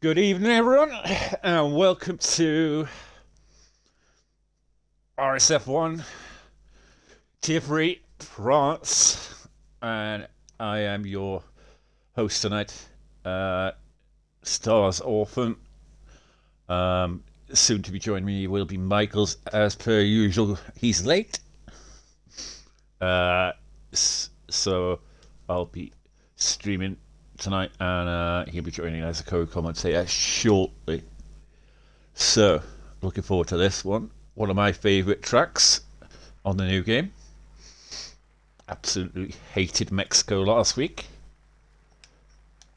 Good evening, everyone, and welcome to RSF1, Tier 3, France. And I am your host tonight, Stars Orphan. Soon to be joining me will be Michaels, as per usual. He's late. So I'll be streaming tonight, and he'll be joining as a co-commentator shortly. So, looking forward to this one. One of my favourite tracks on the new game. Absolutely hated Mexico last week.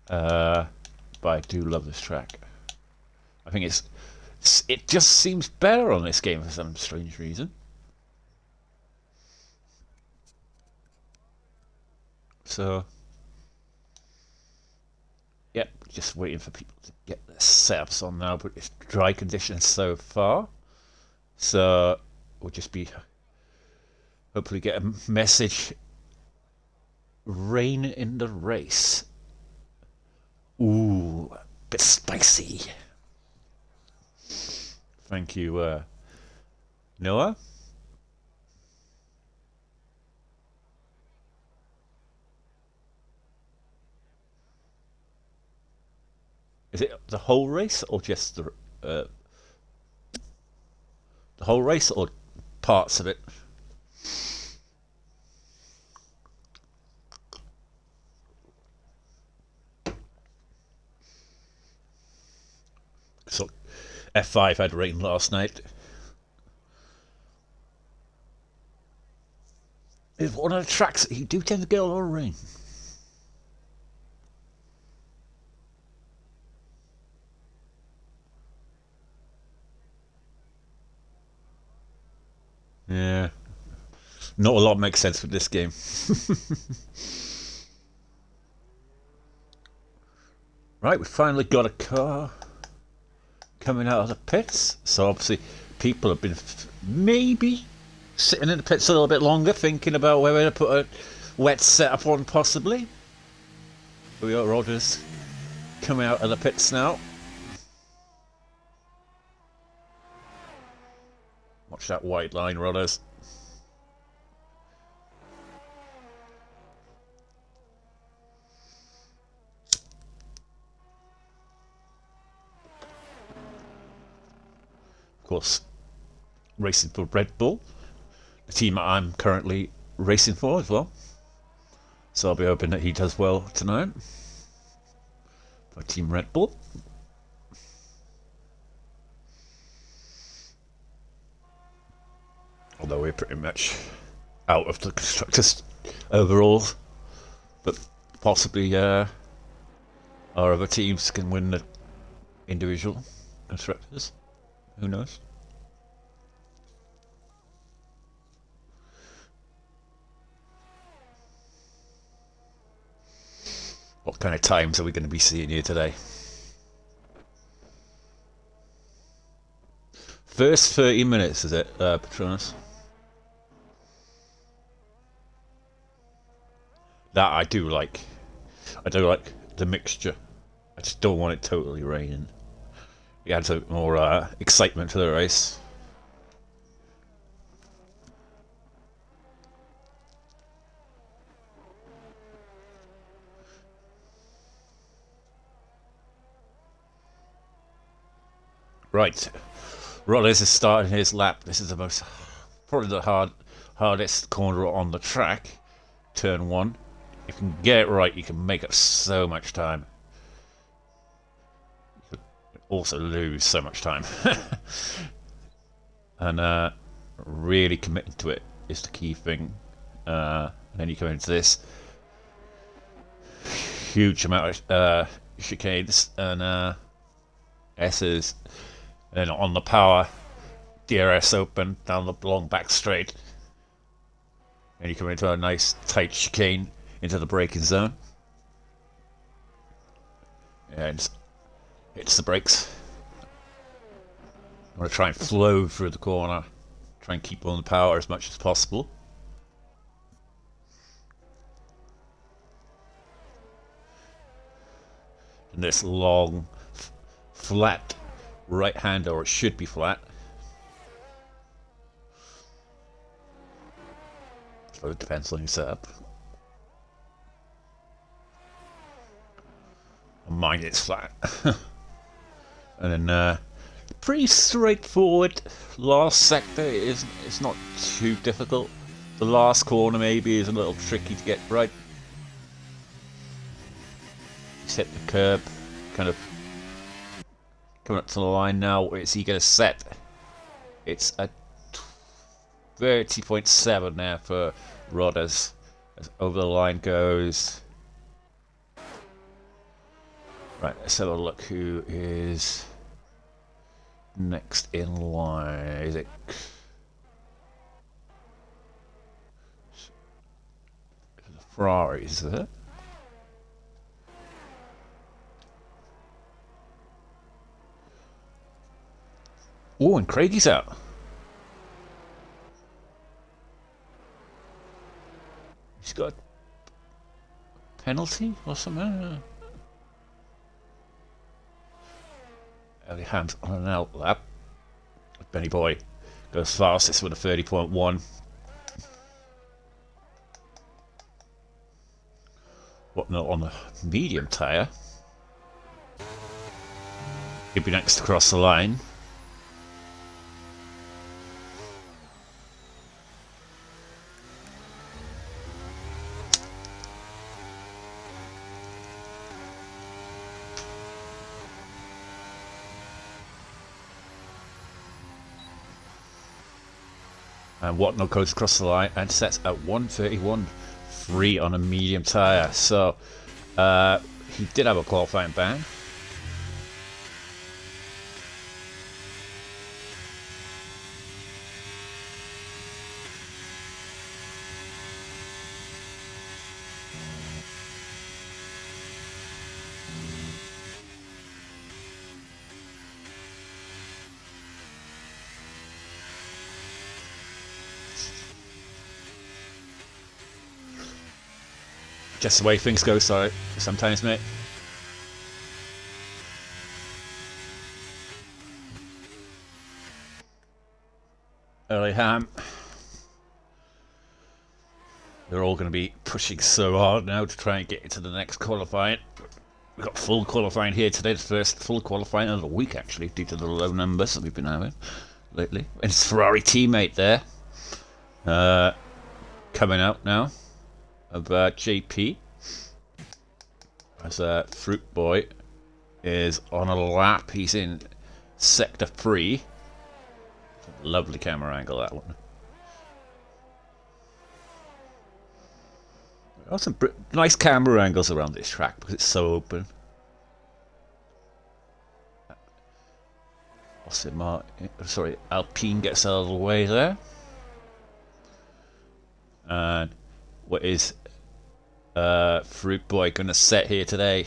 But I do love this track. I think it just seems better on this game for some strange reason. So, yep, just waiting for people to get their setups on now, but it's dry conditions so far. So, we'll just be hopefully get a message. Rain in the race. Ooh, a bit spicy. Thank you, Noah. Is it the whole race or just the whole race or parts of it? So F5 had rain last night. It's one of the tracks that you do tend to get a lot of rain. Yeah. Not a lot makes sense with this game. Right, we finally got a car coming out of the pits. So obviously people have been maybe sitting in the pits a little bit longer, thinking about whether to put a wet setup on possibly. We got Rogers coming out of the pits now. Watch that white line, Rogers. Of course, racing for Red Bull, the team I'm currently racing for as well. So I'll be hoping that he does well tonight for Team Red Bull. Although we're pretty much out of the constructors overall, but possibly our other teams can win the individual constructors. Who knows? What kind of times are we going to be seeing here today? First 30 minutes, is it, Patronus? That I do like. I do like the mixture. I just don't want it totally raining. It adds a bit more excitement to the race. Right, Rollins is starting his lap. This is the most, probably the hardest corner on the track. Turn 1. If you can get it right, you can make up so much time. You could also lose so much time. And really committing to it is the key thing. And then you come into this huge amount of chicanes and S's. And then on the power, DRS open down the long back straight. And you come into a nice tight chicane into the braking zone. And hits the brakes. I'm going to try and flow through the corner. Try and keep on the power as much as possible. And this long flat right hand, or it should be flat. So it depends on your setup. Mine is flat. And then pretty straightforward. Last sector is not too difficult. The last corner maybe is a little tricky to get right. Set the curb, kind of coming up to the line now. Where's he going to set? It's a 30.7 there for Rodders as over the line goes. Right, let's have a look who is next in line. Is it Ferraris, is it? Oh, and Craigie's out. He's got a penalty or something. Early hands on an out lap. Benny Boy goes fastest with a 30.1. Whatnot on the medium tyre. He'd be next to cross the line. And Whatnot goes across the line and sets at 1:31.3 on a medium tyre. So he did have a qualifying ban. Just the way things go, sorry, sometimes, mate. Early ham. They're all going to be pushing so hard now to try and get into the next qualifying. We've got full qualifying here today, the first full qualifying of the week, actually, due to the low numbers that we've been having lately. And it's Ferrari teammate there. Coming out now of JP. As Fruit Boy is on a lap. He's in sector 3. Lovely camera angle, that one. There are some nice camera angles around this track because it's so open. Alpine gets out of the way there. And what is Fruit Boy going to set here today?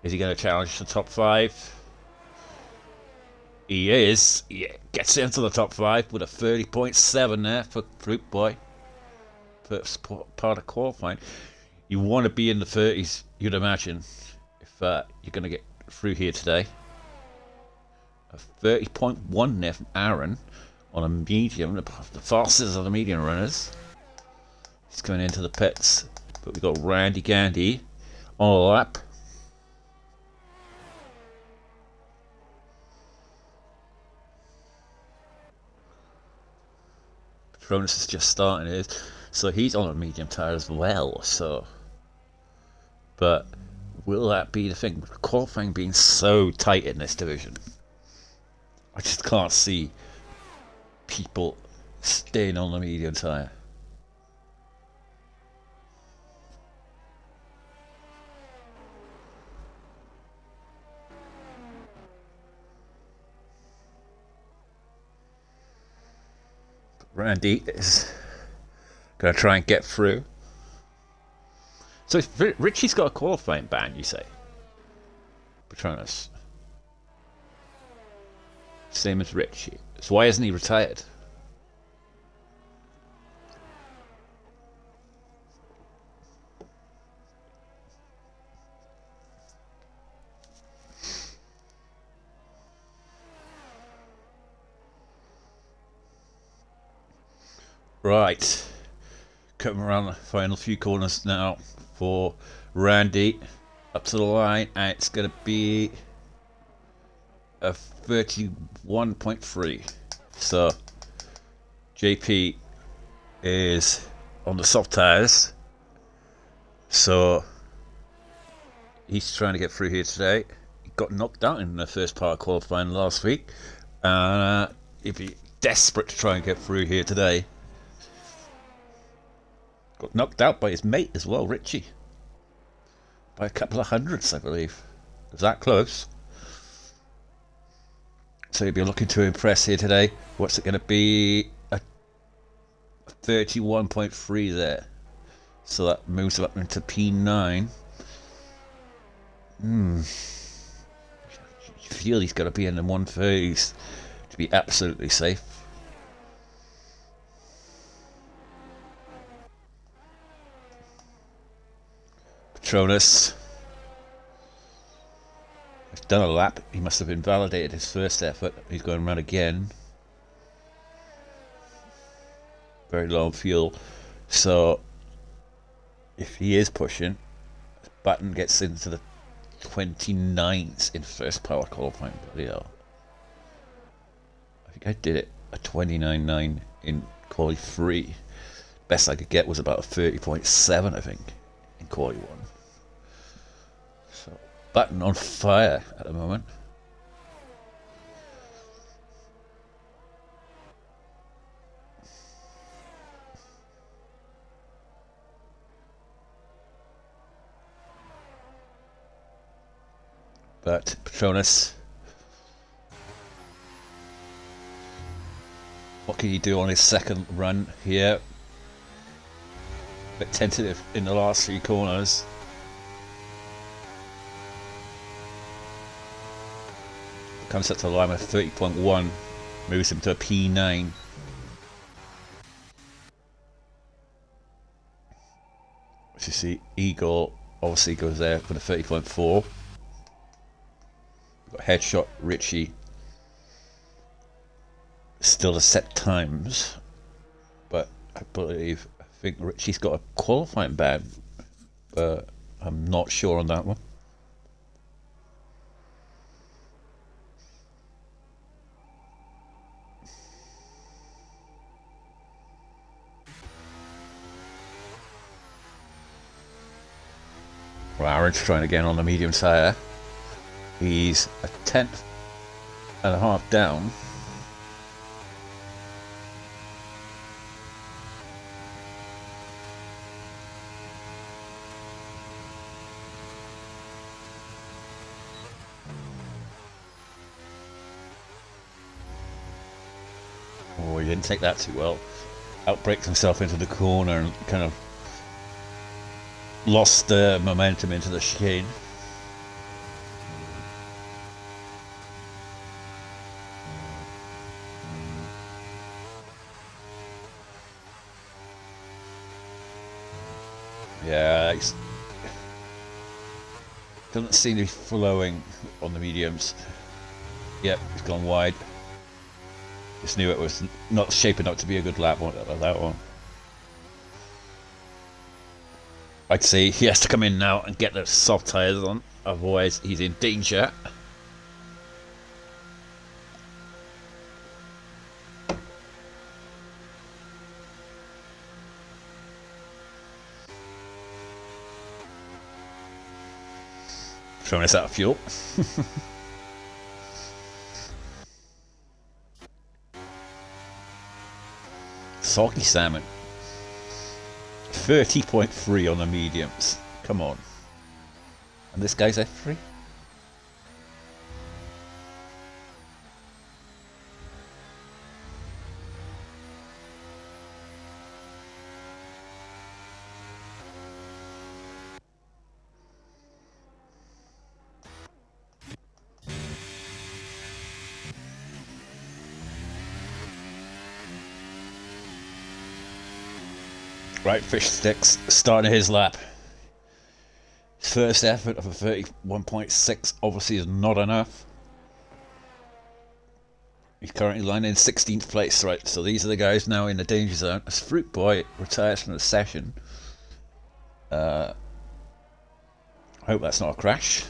Is he going to challenge the top 5? He is. He gets into the top 5 with a 30.7 there for Fruit Boy. First part of qualifying. You want to be in the 30s, you'd imagine, if you're going to get through here today. A 30.1 there from Aaron on a medium, the fastest of the medium runners. He's going into the pits. But we've got Randy Gandy on a lap. Patronus is just starting his, so he's on a medium tyre as well. So, but will that be the thing? Qualifying being so tight in this division, I just can't see people staying on the medium tyre. Randy is going to try and get through. So Richie's got a qualifying ban, you say? Patronus. Same as Richie. So why isn't he retired? Right, coming around the final few corners now for Randy. Up to the line, and it's going to be a 31.3. So JP is on the soft tyres. So he's trying to get through here today. He got knocked out in the first part of qualifying last week. He'd be desperate to try and get through here today. Got knocked out by his mate as well, Richie. By a couple of hundredths, I believe. It was that close. So he'll be looking to impress here today. What's it going to be? A 31.3 there. So that moves him up into P9. I feel he's got to be in the 130s to be absolutely safe. Patronus. He's done a lap. He must have invalidated his first effort. He's going around again. Very low on fuel. So if he is pushing, Button gets into the 29s in first power qualifying. I think I did it a 29.9 in quali 3. Best I could get was about a 30.7, I think, in quali 1. So Button on fire at the moment. But Patronus, what can he do on his second run here? A bit tentative in the last 3 corners. Comes up to the line with 30.1, moves him to a P9. As you see, Eagle obviously goes there for the 30.4. Got Headshot, Richie. Still to set times, but I think Richie's got a qualifying ban, but I'm not sure on that one. Well, Aaron's trying again on the medium tyre. He's a 10th and a half down. Oh, he didn't take that too well. Outbrakes himself into the corner and kind of lost the momentum into the chicane. Yeah, he doesn't seem to be flowing on the mediums. Yep, he's gone wide. Just knew it was not shaping up to be a good lap on that one. I'd say he has to come in now and get the soft tyres on, otherwise he's in danger. Throwing us out of fuel. Salty salmon. 30.3 on the mediums. Come on. And this guy's F3? Right, Fish Sticks starting his lap. His first effort of a 31.6 obviously is not enough. He's currently lying in 16th place, right? So these are the guys now in the danger zone. As Fruit Boy retires from the session. I hope that's not a crash.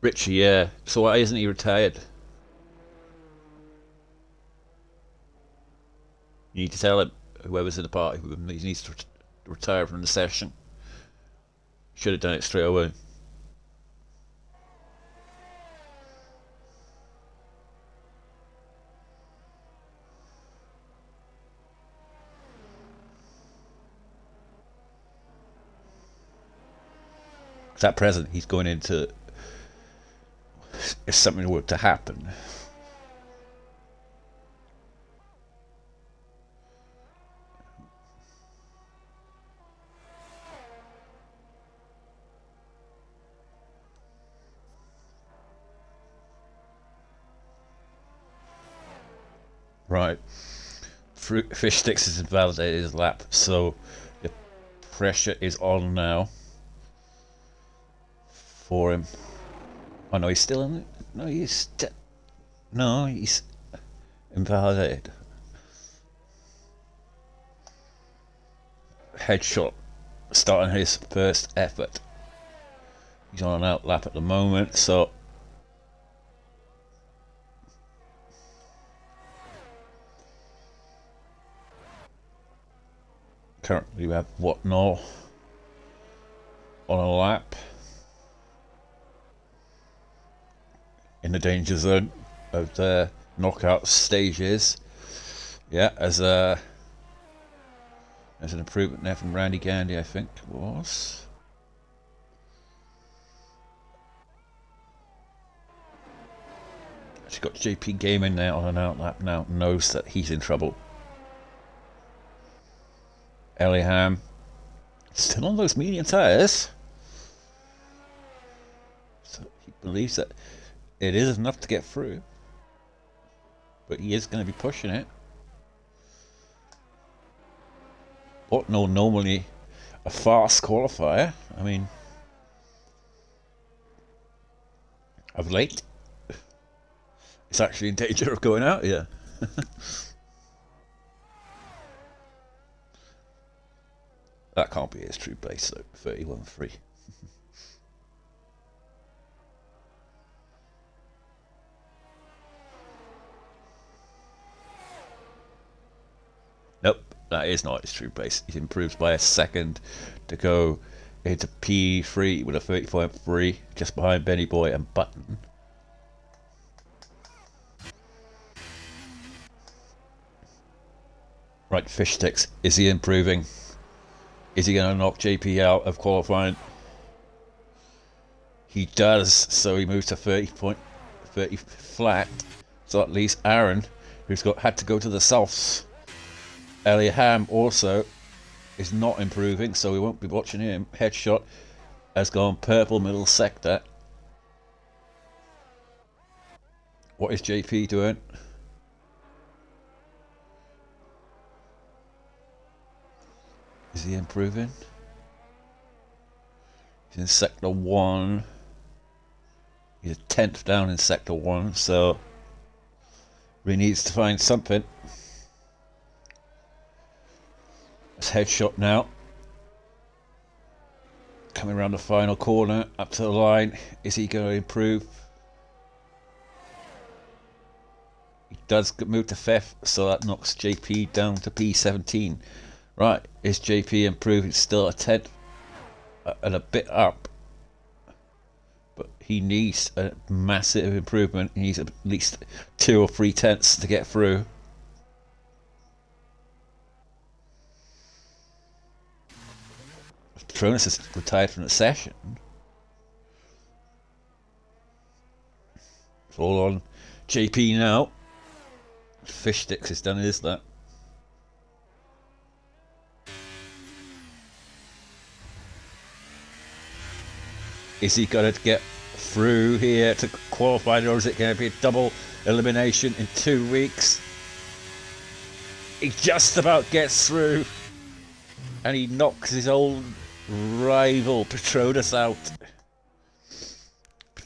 Richie, yeah. So why isn't he retired? You need to tell him, whoever's in the party with him, he needs to retire from the session. Should have done it straight away. At present, he's going into, if something were to happen, right? Fish Sticks has invalidated his lap, so the pressure is on now for him. Oh no, he's still in it. No, he's invalidated. Headshot starting his first effort. He's on an out lap at the moment, so currently we have Whatnot on a lap in the danger zone of the knockout stages. Yeah, as an improvement there from Randy Gandy, I think it was. She's got JP Gaming there on an out lap now, knows that he's in trouble. Ellingham still on those medium tyres, so he believes that it is enough to get through, but he is going to be pushing it. But no, normally a fast qualifier. I mean, of late, it's actually in danger of going out here. That can't be his true base though. 31-3. Nope, that is not his true base. He improves by a second to go into P3 with a 30.3, just behind Benny Boy and Button. Right, Fish Sticks. Is he improving? Is he going to knock JP out of qualifying? He does, so he moves to 30 flat. So at least Aaron, who's had to go to the Souths. Elliot Ham also is not improving, so we won't be watching him. Headshot has gone purple middle sector. What is JP doing? Is he improving? He's in sector 1. He's 10th down in sector 1, so he needs to find something. It's Headshot now. Coming around the final corner, up to the line. Is he going to improve? He does move to 5th, so that knocks JP down to P17. Right, is JP improving? Still a 10th and a bit up, but he needs a massive improvement. He needs at least 2 or 3 tenths to get through. Patronus is retired from the session. It's all on JP now. Fish Sticks has done his that. Is he going to get through here to qualify, or is it going to be a double elimination in 2 weeks? He just about gets through, and he knocks his old rival Patronus out.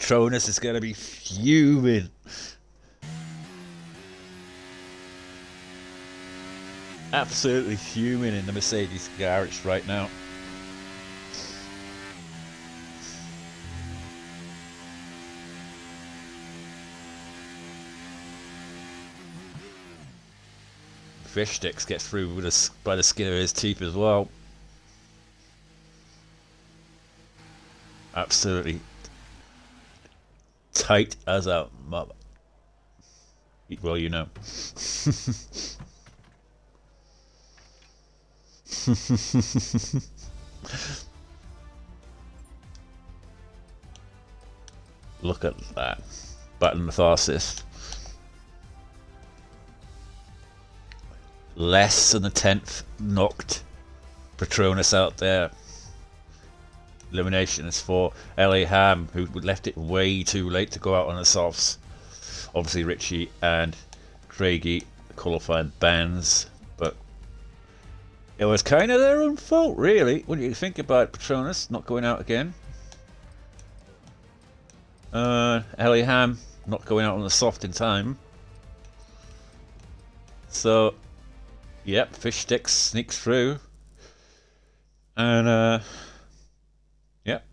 Patronus is going to be fuming. Absolutely fuming in the Mercedes garage right now. Fish sticks gets through with us by the skin of his teeth as well. Absolutely tight as a mother. Well, you know. Look at that. Button the fastest. Less than a tenth knocked Patronus out there. Elimination is for LA Ham, who left it way too late to go out on the softs. Obviously Richie and Craigie qualifying bands, but it was kind of their own fault, really, when you think about Patronus not going out again. LA Ham not going out on the soft in time. So, yep, Fish Sticks sneaks through. And, yep.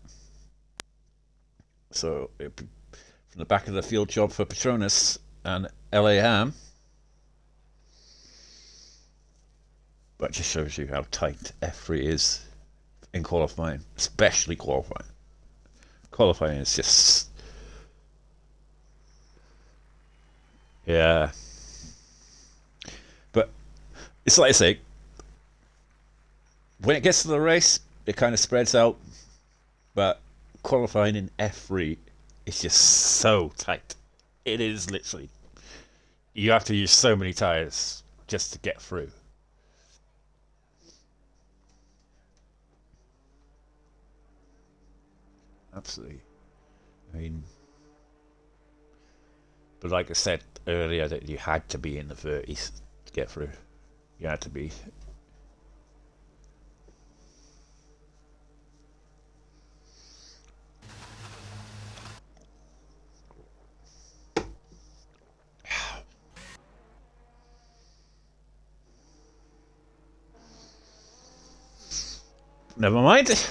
So, from the back of the field job for Patronus and LA Ham. But it just shows you how tight F3 is in qualifying, especially qualifying. Qualifying is just... yeah. But it's like I say, when it gets to the race, it kind of spreads out. But qualifying in F3 is just so tight. It is literally. You have to use so many tyres just to get through. Absolutely. I mean, but like I said earlier, that you had to be in the 30s to get through. You had to be. Never mind.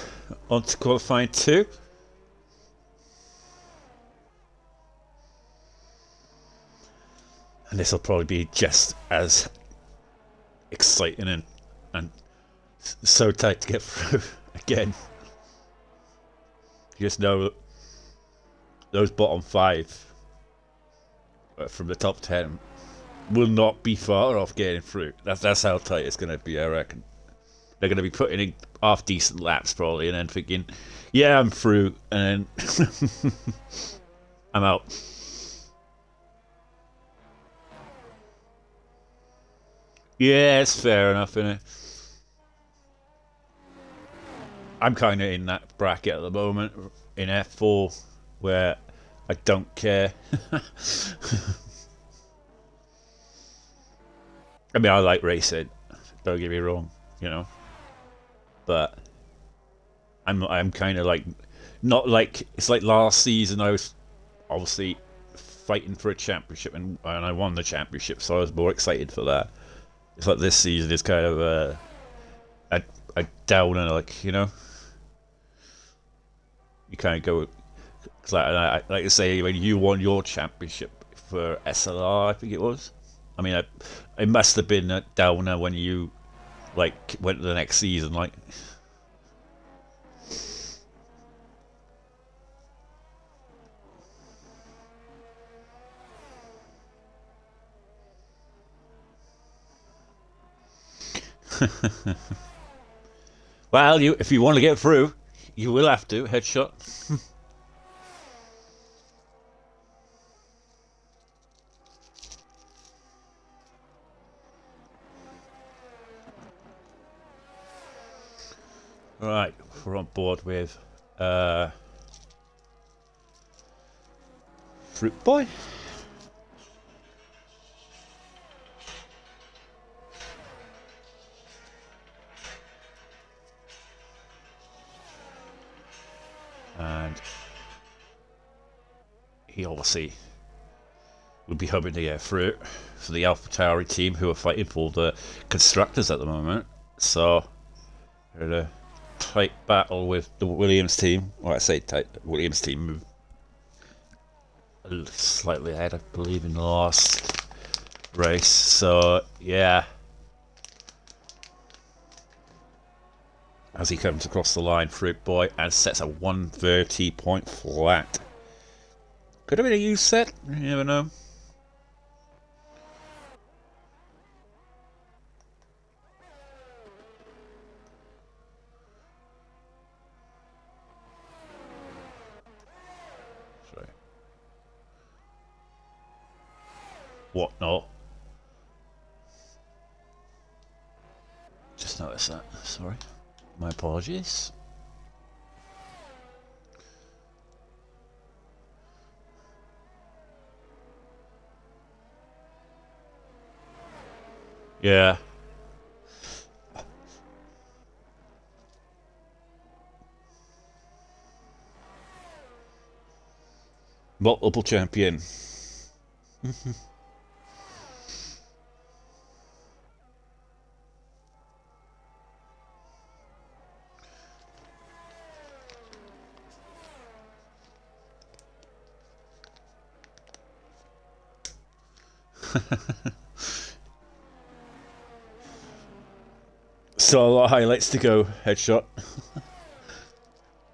On to qualifying 2. And this will probably be just as exciting and so tight to get through again. You just know that those bottom 5 from the top 10 will not be far off getting through. That's how tight it's going to be, I reckon. They're going to be putting in half decent laps probably and then thinking, yeah, I'm through, and then I'm out. Yeah, it's fair enough, isn't it? I'm kind of in that bracket at the moment in F4 where I don't care. I mean, I like racing, don't get me wrong, you know, but I'm kind of like, not like, it's like last season I was obviously fighting for a championship and I won the championship, so I was more excited for that. It's like this season is kind of a downer, like, you know. You kind of go, like I say, when you won your championship for SLR, I think it was. I mean, it must have been a downer when you like went to the next season, like. Well, if you want to get through, you will have to headshot. Right, we're on board with Fruit Boy. And he obviously would be humming the air fruit for the AlphaTauri team, who are fighting for the constructors at the moment. So they're in a tight battle with the Williams team. Well, I say tight. The Williams team moved slightly ahead, I believe, in the last race. So yeah, as he comes across the line, Fruit Boy, and sets a 130 point flat. Could have been a U set. You never know. What not? Just noticed that. Sorry. My apologies. Yeah. Multiple champion. So a lot of highlights to go, Headshot.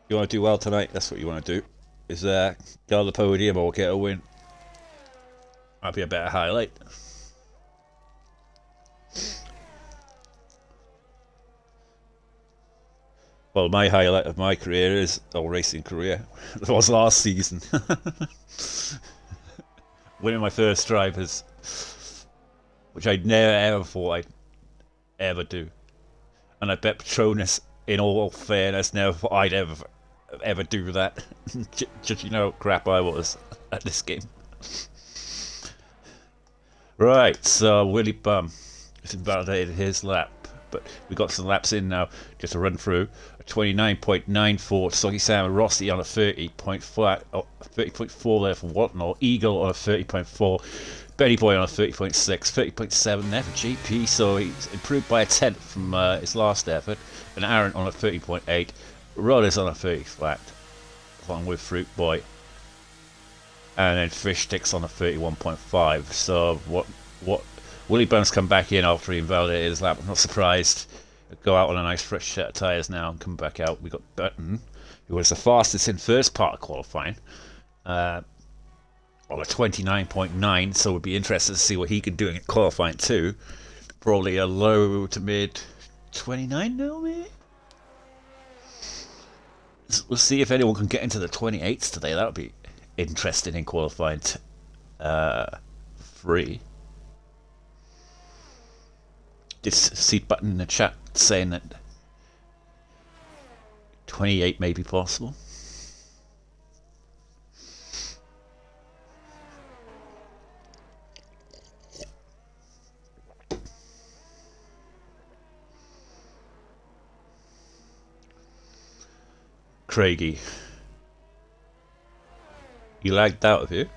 You want to do well tonight, that's what you want to do. Is get on the podium or get a win. That'd be a better highlight. Well, my highlight of my career is, or racing career, it was last season. Winning my first drivers, which I never ever thought I'd ever do. And I bet Patronus, in all fairness, never thought I'd ever do that. Just you know how crap I was at this game. Right, so Willie Bum has invalidated his lap, but we got some laps in now. Just to run through: a 29.94 Soggy Sam and Rossi on a 30.4 there for Whatnot. Eagle on a 30.4. Benny Boy on a 30.6, 30.7 there for GP, so he's improved by a tenth from his last effort. And Aaron on a 30.8, Rod is on a 30 flat, along with Fruit Boy. And then Fish Sticks on a 31.5. So what Willie Bum's come back in after he invalidated his lap. I'm not surprised. Go out on a nice fresh set of tyres now and come back out. We got Button, who was the fastest in first part of qualifying. On a 29.9, so we'd be interested to see what he can do in qualifying too. Probably a low to mid 29 now, maybe? We'll see if anyone can get into the 28s today. That would be interesting in qualifying 3. Did see Button in the chat saying that 28 may be possible. Craigie, you lagged out of you.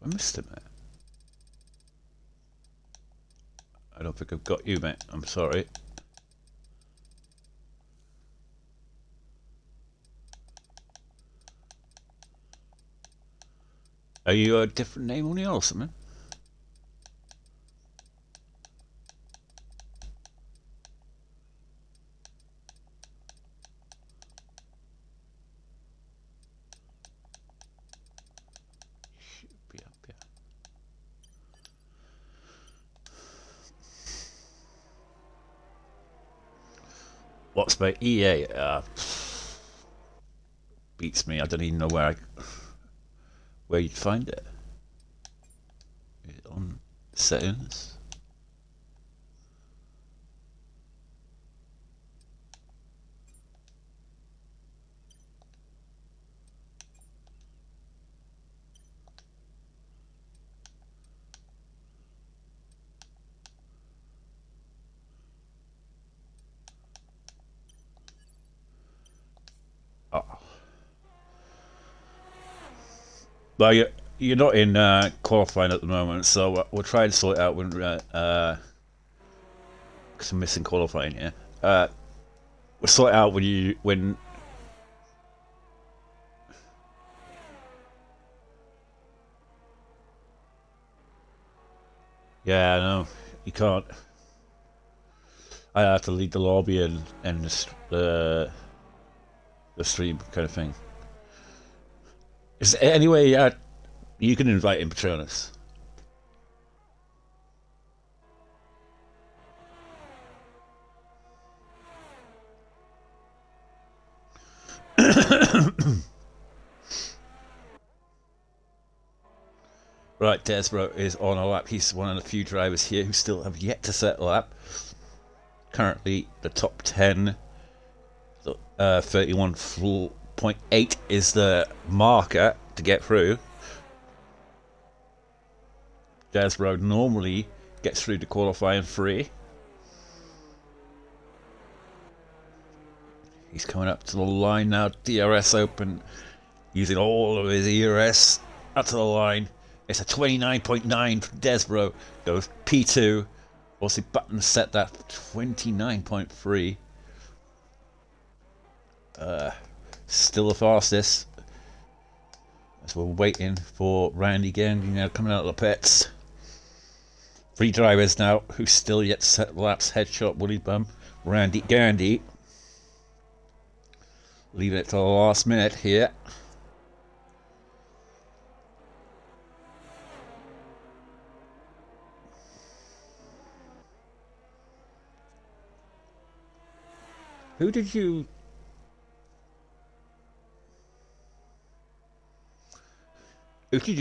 I missed him, mate. I don't think I've got you, mate. I'm sorry. Are you a different name on the or something? What's my EA? Beats me. I don't even know where where you'd find it. Is it on settings? Oh. Well, you're not in qualifying at the moment, so we'll try and sort it out when because I'm missing qualifying here. We'll sort it out when. Yeah, no, you can't. I have to lead the lobby and the stream kind of thing. Is there any way you can invite in Patronus? Right, Desbro is on a lap. He's one of the few drivers here who still have yet to set a lap. Currently, the top 10, 31.8 is the marker to get through. Desbro normally gets through to qualifying 3. He's coming up to the line now. DRS open, using all of his ERS up to the line. It's a 29.9 for Desbro. Goes P2. Also, Button set that 29.3. Still the fastest. As we're waiting for Randy Gandy now coming out of the pits. 3 drivers now who still yet to set laps. Headshot, Woolly Bum, Randy Gandy. Leaving it to the last minute here. Who did you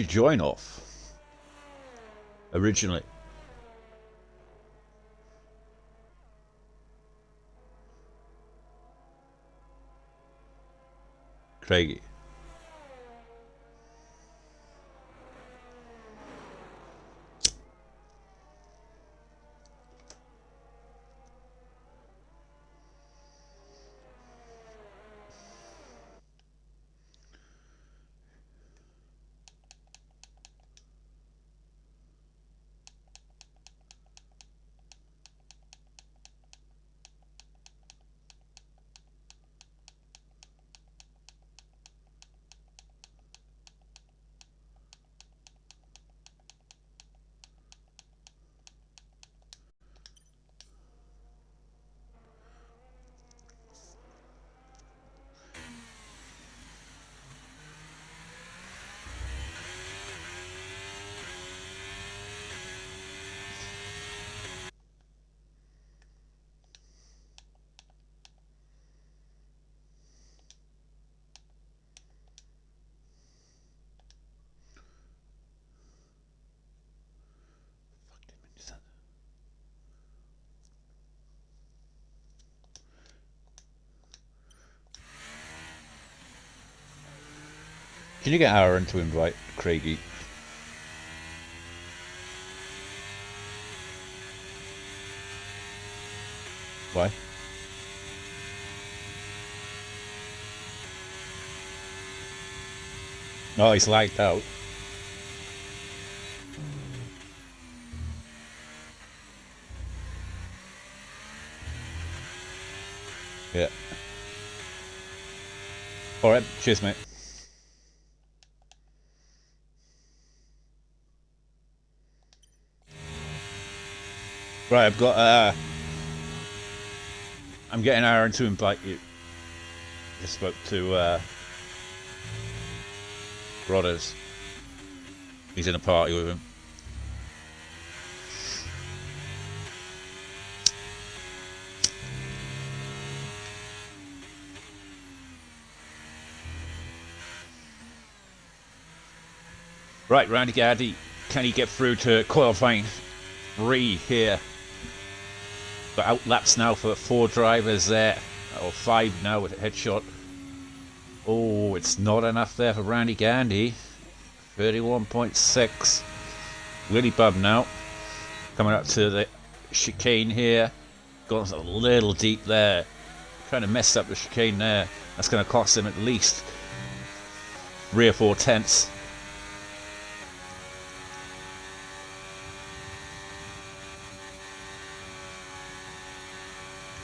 join off originally? Craigie. Can you get Aaron to invite Craigie? Why? No, he's lagged out. Yeah. Alright, cheers, mate. Right, I've got I'm getting Aaron to invite you. Just spoke to Rodders. He's in a party with him. Right, Randy Gardy, can he get through to qualifying 3 here? Got out laps now for 4 drivers there, or 5 now with a headshot. Oh, it's not enough there for Randy Gandy. 31.6. Willy Bub now. Coming up to the chicane here. Gone a little deep there. Trying to mess up the chicane there. That's going to cost him at least 3 or 4 tenths.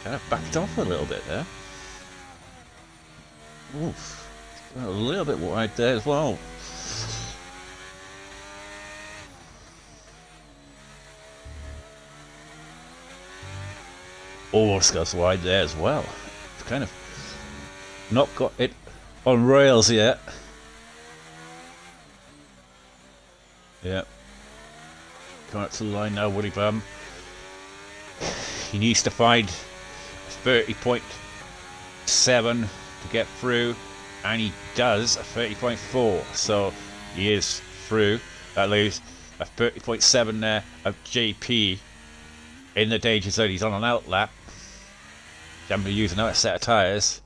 Kind of backed off a little bit there. Oof. A little bit wide there as well. Almost goes wide there as well. It's kind of not got it on rails yet. Yeah. Coming up to the line now, Woody Bum. He needs to find 30.7 to get through, and he does a 30.4, so he is through. That leaves a 30.7 there of JP in the danger zone. He's on an out lap. Having to use another set of tyres.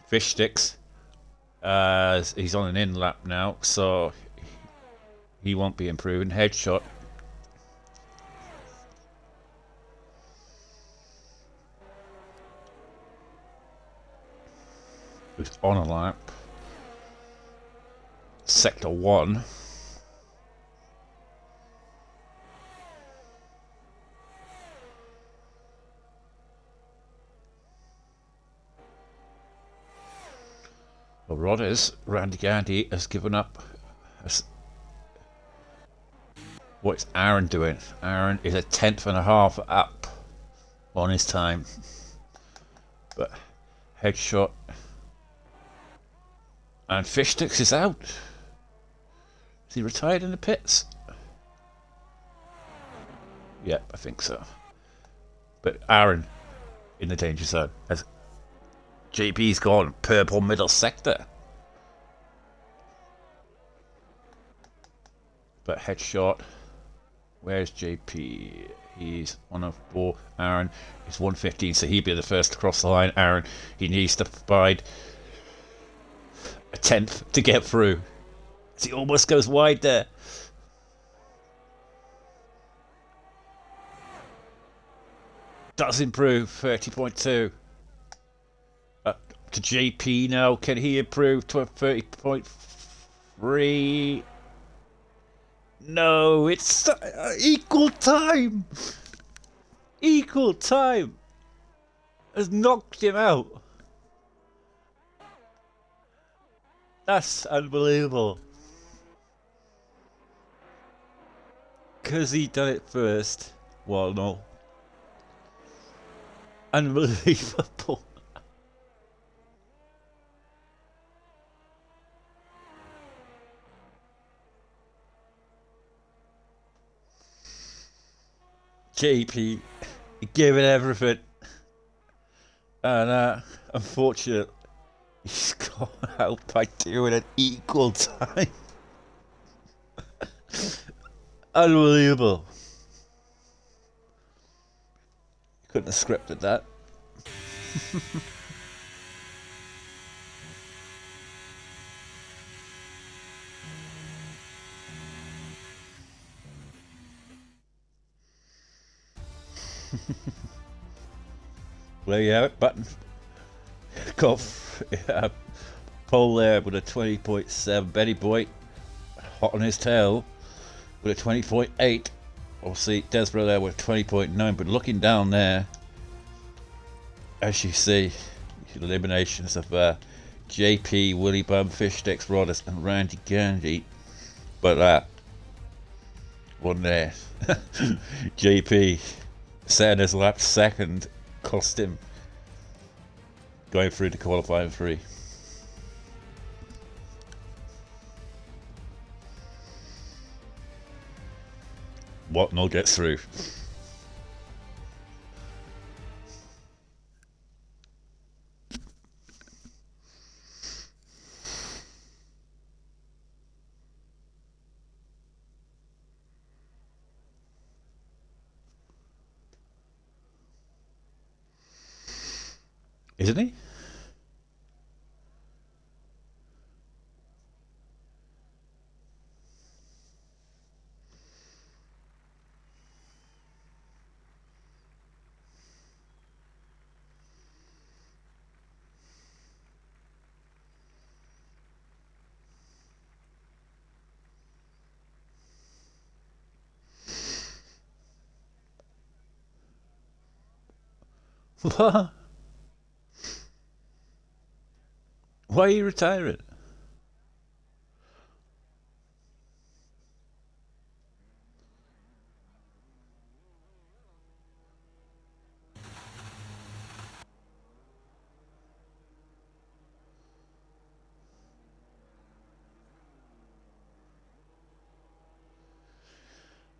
Fish sticks. He's on an in lap now, so he won't be improving. Headshot. Who's on a lap. Sector 1. Well, Rodders, Randy Gandy has given up. What's Aaron doing? Aaron is a 1/10.5 up on his time. But headshot. And Fish Sticks is out. Is he retired in the pits? Yep, I think so. But Aaron in the danger zone. As JP's gone purple middle sector. But headshot. Where's JP? He's 104. Aaron is 115, so he'd be the first to cross the line. Aaron, he needs to provide a 10th to get through. He almost goes wide there. Does improve 30.2. To JP now. Can he improve to a 30.3? No, it's equal time. Equal time has knocked him out. That's unbelievable. Because he done it first. Well, no. Unbelievable. JP, gave it everything. And unfortunately, he's gone out by doing an equal time. Unbelievable. Couldn't have scripted that. There you have it, button. Got Paul there with a 20.7. Benny Boy hot on his tail with a 20.8. Obviously, Desborough there with 20.9. But looking down there, as you see, eliminations of JP, Willy Bum, Fish Sticks, Rodders, and Randy Gandy. But one there, JP Sanders lapped second, cost him going through to qualifying 3. Whatnot gets through. Isn't he? What? Why are you retiring?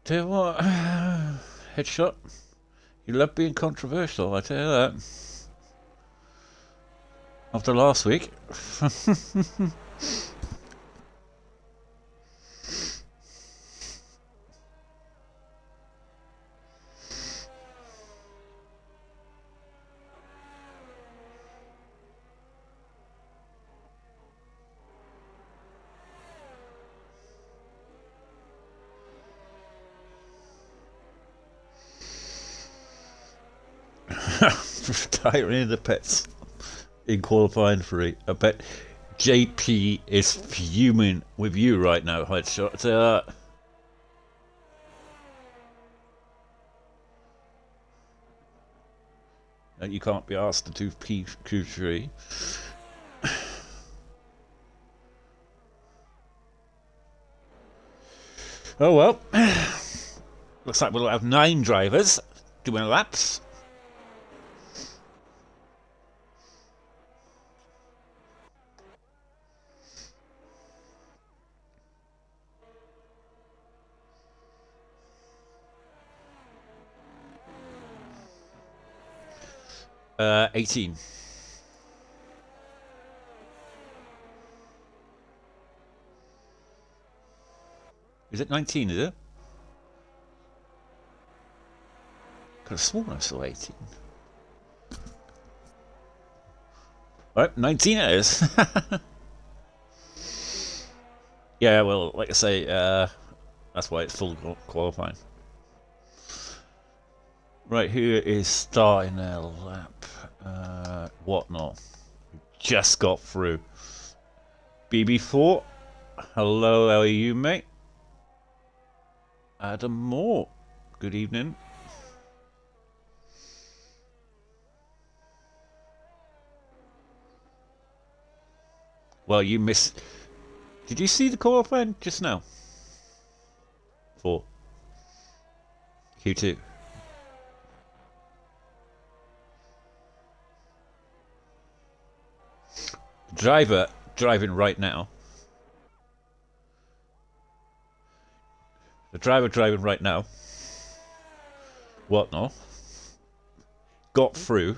Tell you what, headshot. You love being controversial, I tell you that. After last week. Retiring in the pits in qualifying 3. I bet JP is fuming with you right now, headshot. And you can't be asked to do Q3. Oh well. Looks like we'll have 9 drivers doing laps. Uh, 18. Is it 19, is it? Could have sworn I saw 18. Right, 19 it is. Yeah, well, like I say, that's why it's full qualifying. Right, here is starting their lap. Whatnot. Just got through. BB4. Hello, how are you, mate? Adam Moore. Good evening. Well, you missed. Did you see the qualifying just now? 4. Q2. Driver driving right now. The driver driving right now. Whatnot. Got through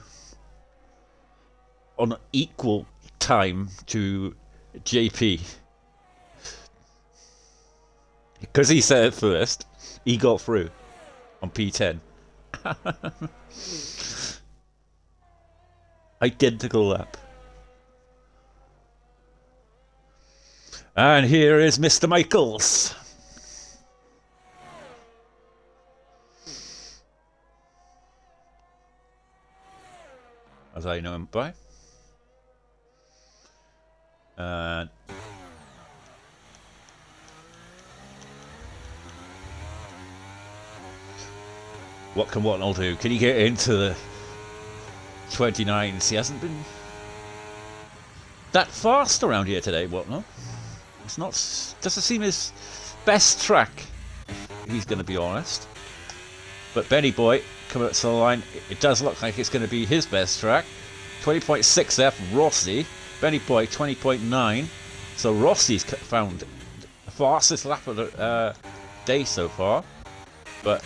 on equal time to JP. Because he said it first, he got through on P10. Identical lap. And here is Mr. Michaels. As I know him by. And what can Whatnot do? Can he get into the 29s? He hasn't been that fast around here today, Whatnot. It's not, doesn't seem his best track, if he's going to be honest. But Benny Boy coming up to the line, it does look like it's going to be his best track. 20.6 there from Rossi. Benny Boy 20.9. So Rossi's found the fastest lap of the day so far. But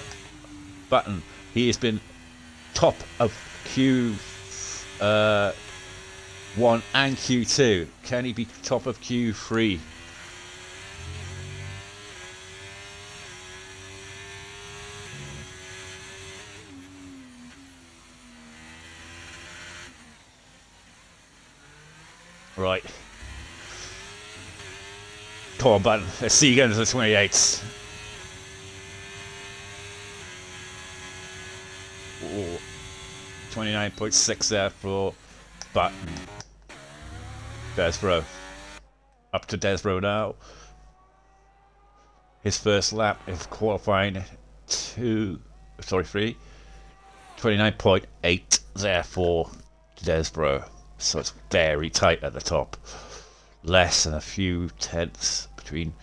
Button, he has been top of Q1 and Q2. Can he be top of Q3? Right. Come on, Button. Let's see you get into the 28s. Ooh. 29.6 there for Button. Desbro. Up to Desbro now. His first lap of qualifying 3. 29.8 there for Desbro. So it's very tight at the top. Less than a few tenths between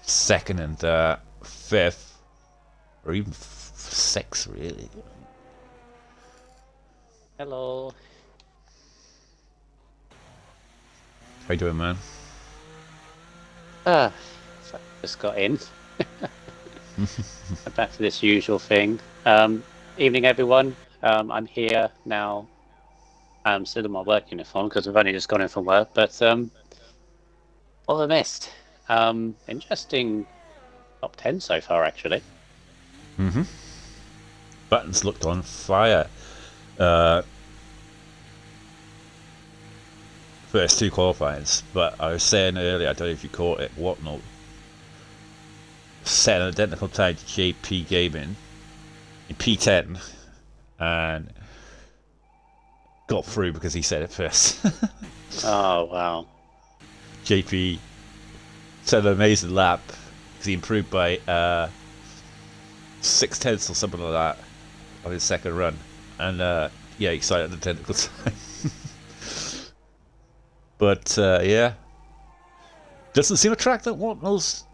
second and fifth, or even sixth, really. Hello. How you doing, man? Just got in. Back to this usual thing. Evening, everyone. I'm here now. I'm still in my work uniform because I've only just got in from work. But what have I missed? Interesting top 10 so far, actually. Buttons looked on fire. First two qualifiers, but I was saying earlier, I don't know if you caught it, Whatnot set an identical time to JP Gaming in P10 and got through because he said it first. Oh, wow. JP set an amazing lap because he improved by 6 tenths or something like that on his second run, and yeah, he set an identical time. But yeah, doesn't seem a track that Whatnot's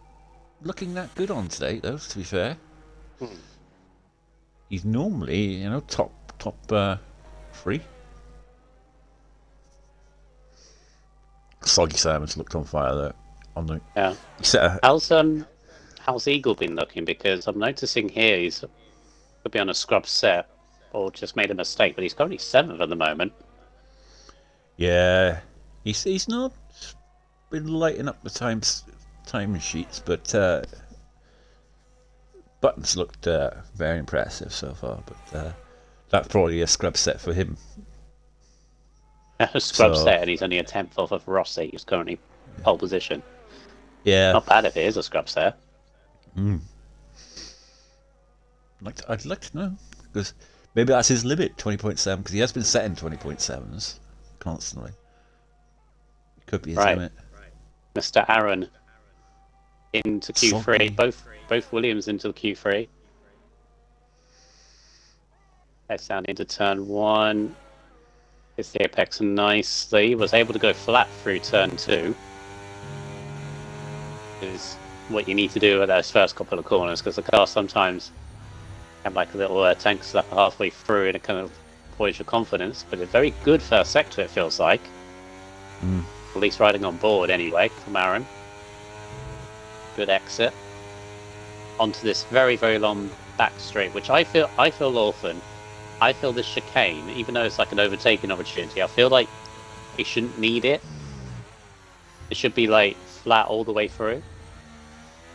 looking that good on today, though. To be fair, he's normally, top 3. Soggy Simon's looked on fire there. On the Yeah. How's Eagle been looking? Because I'm noticing here he's could be on a scrub set or just made a mistake, but he's currently 7th at the moment. Yeah, he's not been lighting up the time sheets, but Buttons looked very impressive so far. But that's probably a scrub set for him. A scrub set, and he's only a 10th off of Rossi, who's currently pole position. Yeah, not bad if it is a scrub set. I'd like to know, because maybe that's his limit, 20.7, because he has been setting 20.7s constantly. It could be his limit. Mr. Aaron into Q3, both Williams into Q3. Heads down into turn 1. Hits the apex nicely. Was able to go flat through turn 2. Is what you need to do at those first couple of corners, because the car sometimes have like a little tank slap halfway through and it kind of voids your confidence. But a very good first sector, it feels like. At least riding on board anyway from Aaron. Good exit onto this very, very long back straight, which I feel often. I feel this chicane, even though it's like an overtaking opportunity, I feel like he shouldn't need it. It should be like flat all the way through.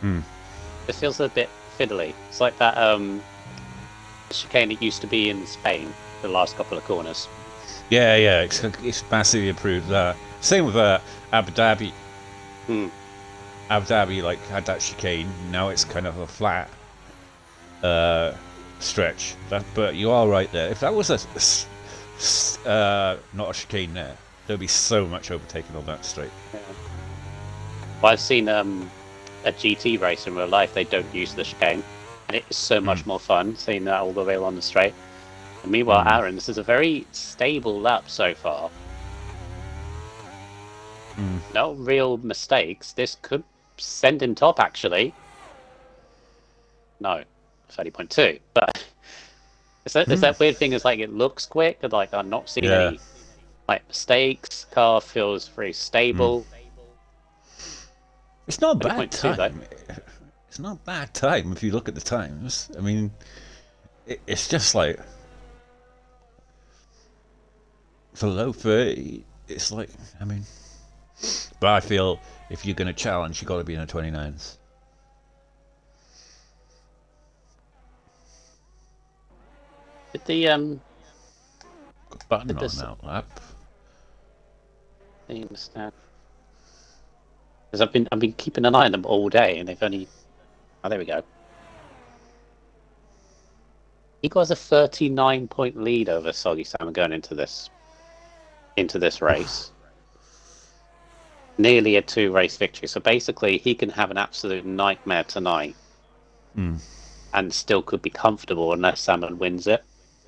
It feels a bit fiddly. It's like that chicane it used to be in Spain, the last couple of corners. Yeah, it's massively improved. Same with Abu Dhabi. Abu Dhabi had that chicane. Now it's kind of a flat stretch. But you are right there. If that was not a chicane there, there'd be so much overtaking on that straight. Yeah. Well, I've seen a GT race in real life. They don't use the chicane, and it is so much more fun seeing that all the way along the straight. And meanwhile, Aaron, this is a very stable lap so far. No real mistakes. This could send him top, actually. No, 30.2. But it's that weird thing. Is like it looks quick, and I'm not seeing any mistakes. Car feels very stable. It's not a bad time. It's not a bad time if you look at the times. I mean, it's just like for low 30. It's like, I mean. But I feel if you're going to challenge, you've got to be in the 29s. Did the Button on that lap. I understand. Because I've been keeping an eye on them all day, and they've only. Oh, there we go. He got a 39-point lead over Soggy Salmon going into this race. Nearly a 2-race victory. So basically, he can have an absolute nightmare tonight, and still could be comfortable unless Salmon wins it.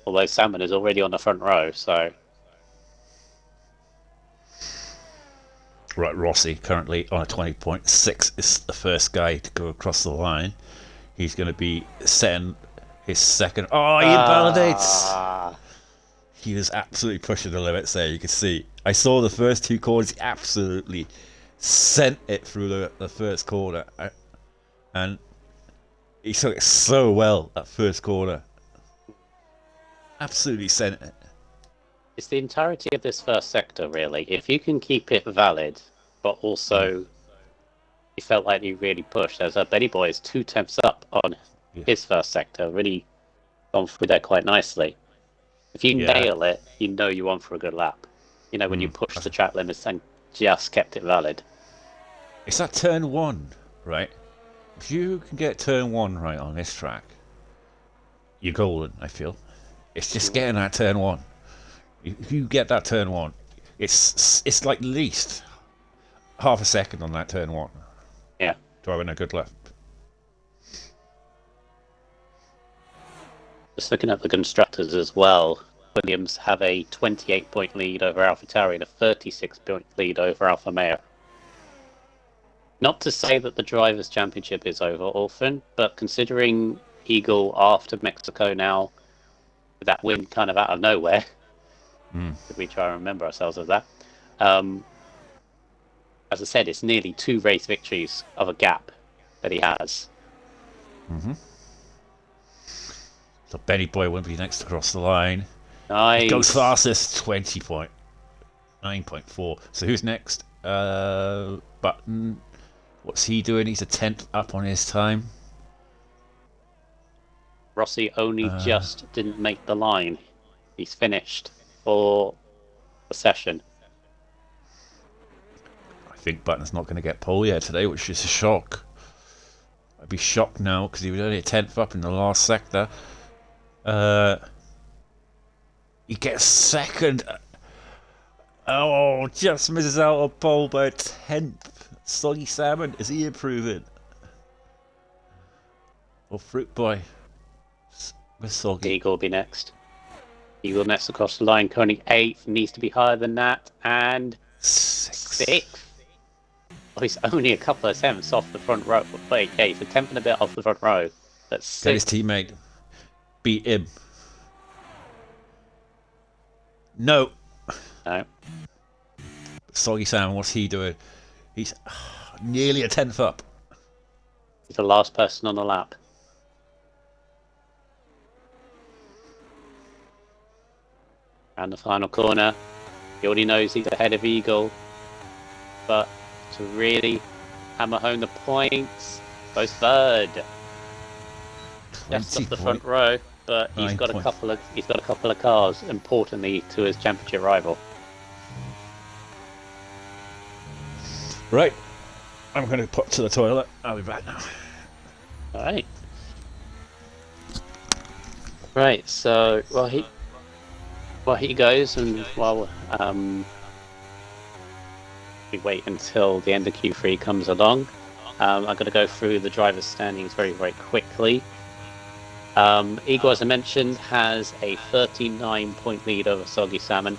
Although Salmon is already on the front row, so. Right, Rossi currently on a 20.6 is the first guy to go across the line. He's going to be setting his second. Oh, he invalidates! He was absolutely pushing the limits there. You could see. I saw the first 2 corners. He absolutely sent it through the first corner, and he took it so well that first corner. Absolutely sent it. It's the entirety of this first sector, really. If you can keep it valid, but also you felt like you really pushed. As Benny Boy is 2 tenths up on his first sector, really gone through there quite nicely. If you nail it, you know you're on for a good lap. You know, when you push the track limits and just kept it valid. It's that turn 1, right? If you can get turn 1 right on this track, you're golden, I feel. It's just getting that turn 1. If you get that turn 1, it's like at least half a second on that turn 1. Yeah. Driving a good lap. Just looking at the constructors as well, Williams have a 28-point lead over AlphaTauri and a 36-point lead over Alfa Romeo. Not to say that the Drivers' Championship is over, Orphan, but considering Eagle after Mexico now, with that win kind of out of nowhere, if we try and remember ourselves of that, as I said, it's nearly 2 race victories of a gap that he has. So Benny Boy won't be next to cross the line. Nice. He goes fastest, 20.9.4. So who's next? Button. What's he doing? He's a 10th up on his time. Rossi only just didn't make the line. He's finished for the session. I think Button's not going to get pole yet today, which is a shock. I'd be shocked now because he was only a 10th up in the last sector. He gets second. Oh, just misses out on pole by a 10th. Soggy Salmon, is he improving? Or Fruit Boy? With Soggy. Eagle will be next. Eagle next across the line, currently 8th, needs to be higher than that, and 6th. Oh, he's only a couple of tenths off the front row. Wait, yeah, he's a tenth and a bit off the front row. That's Get his teammate. Beat him. No. No. Soggy Salmon, what's he doing? He's nearly a 10th up. He's the last person on the lap. And the final corner. He already knows he's ahead of Eagle. But to really hammer home the points, goes third. Just off the front row, but he's got a couple of cars, importantly, to his championship rival. Right. I'm going to pop to the toilet. I'll be back now. Alright. Right, so while he goes, and while we wait until the end of Q3 comes along, I'm going to go through the drivers' standings very, very quickly. Igor, as I mentioned, has a 39-point lead over Soggy Salmon.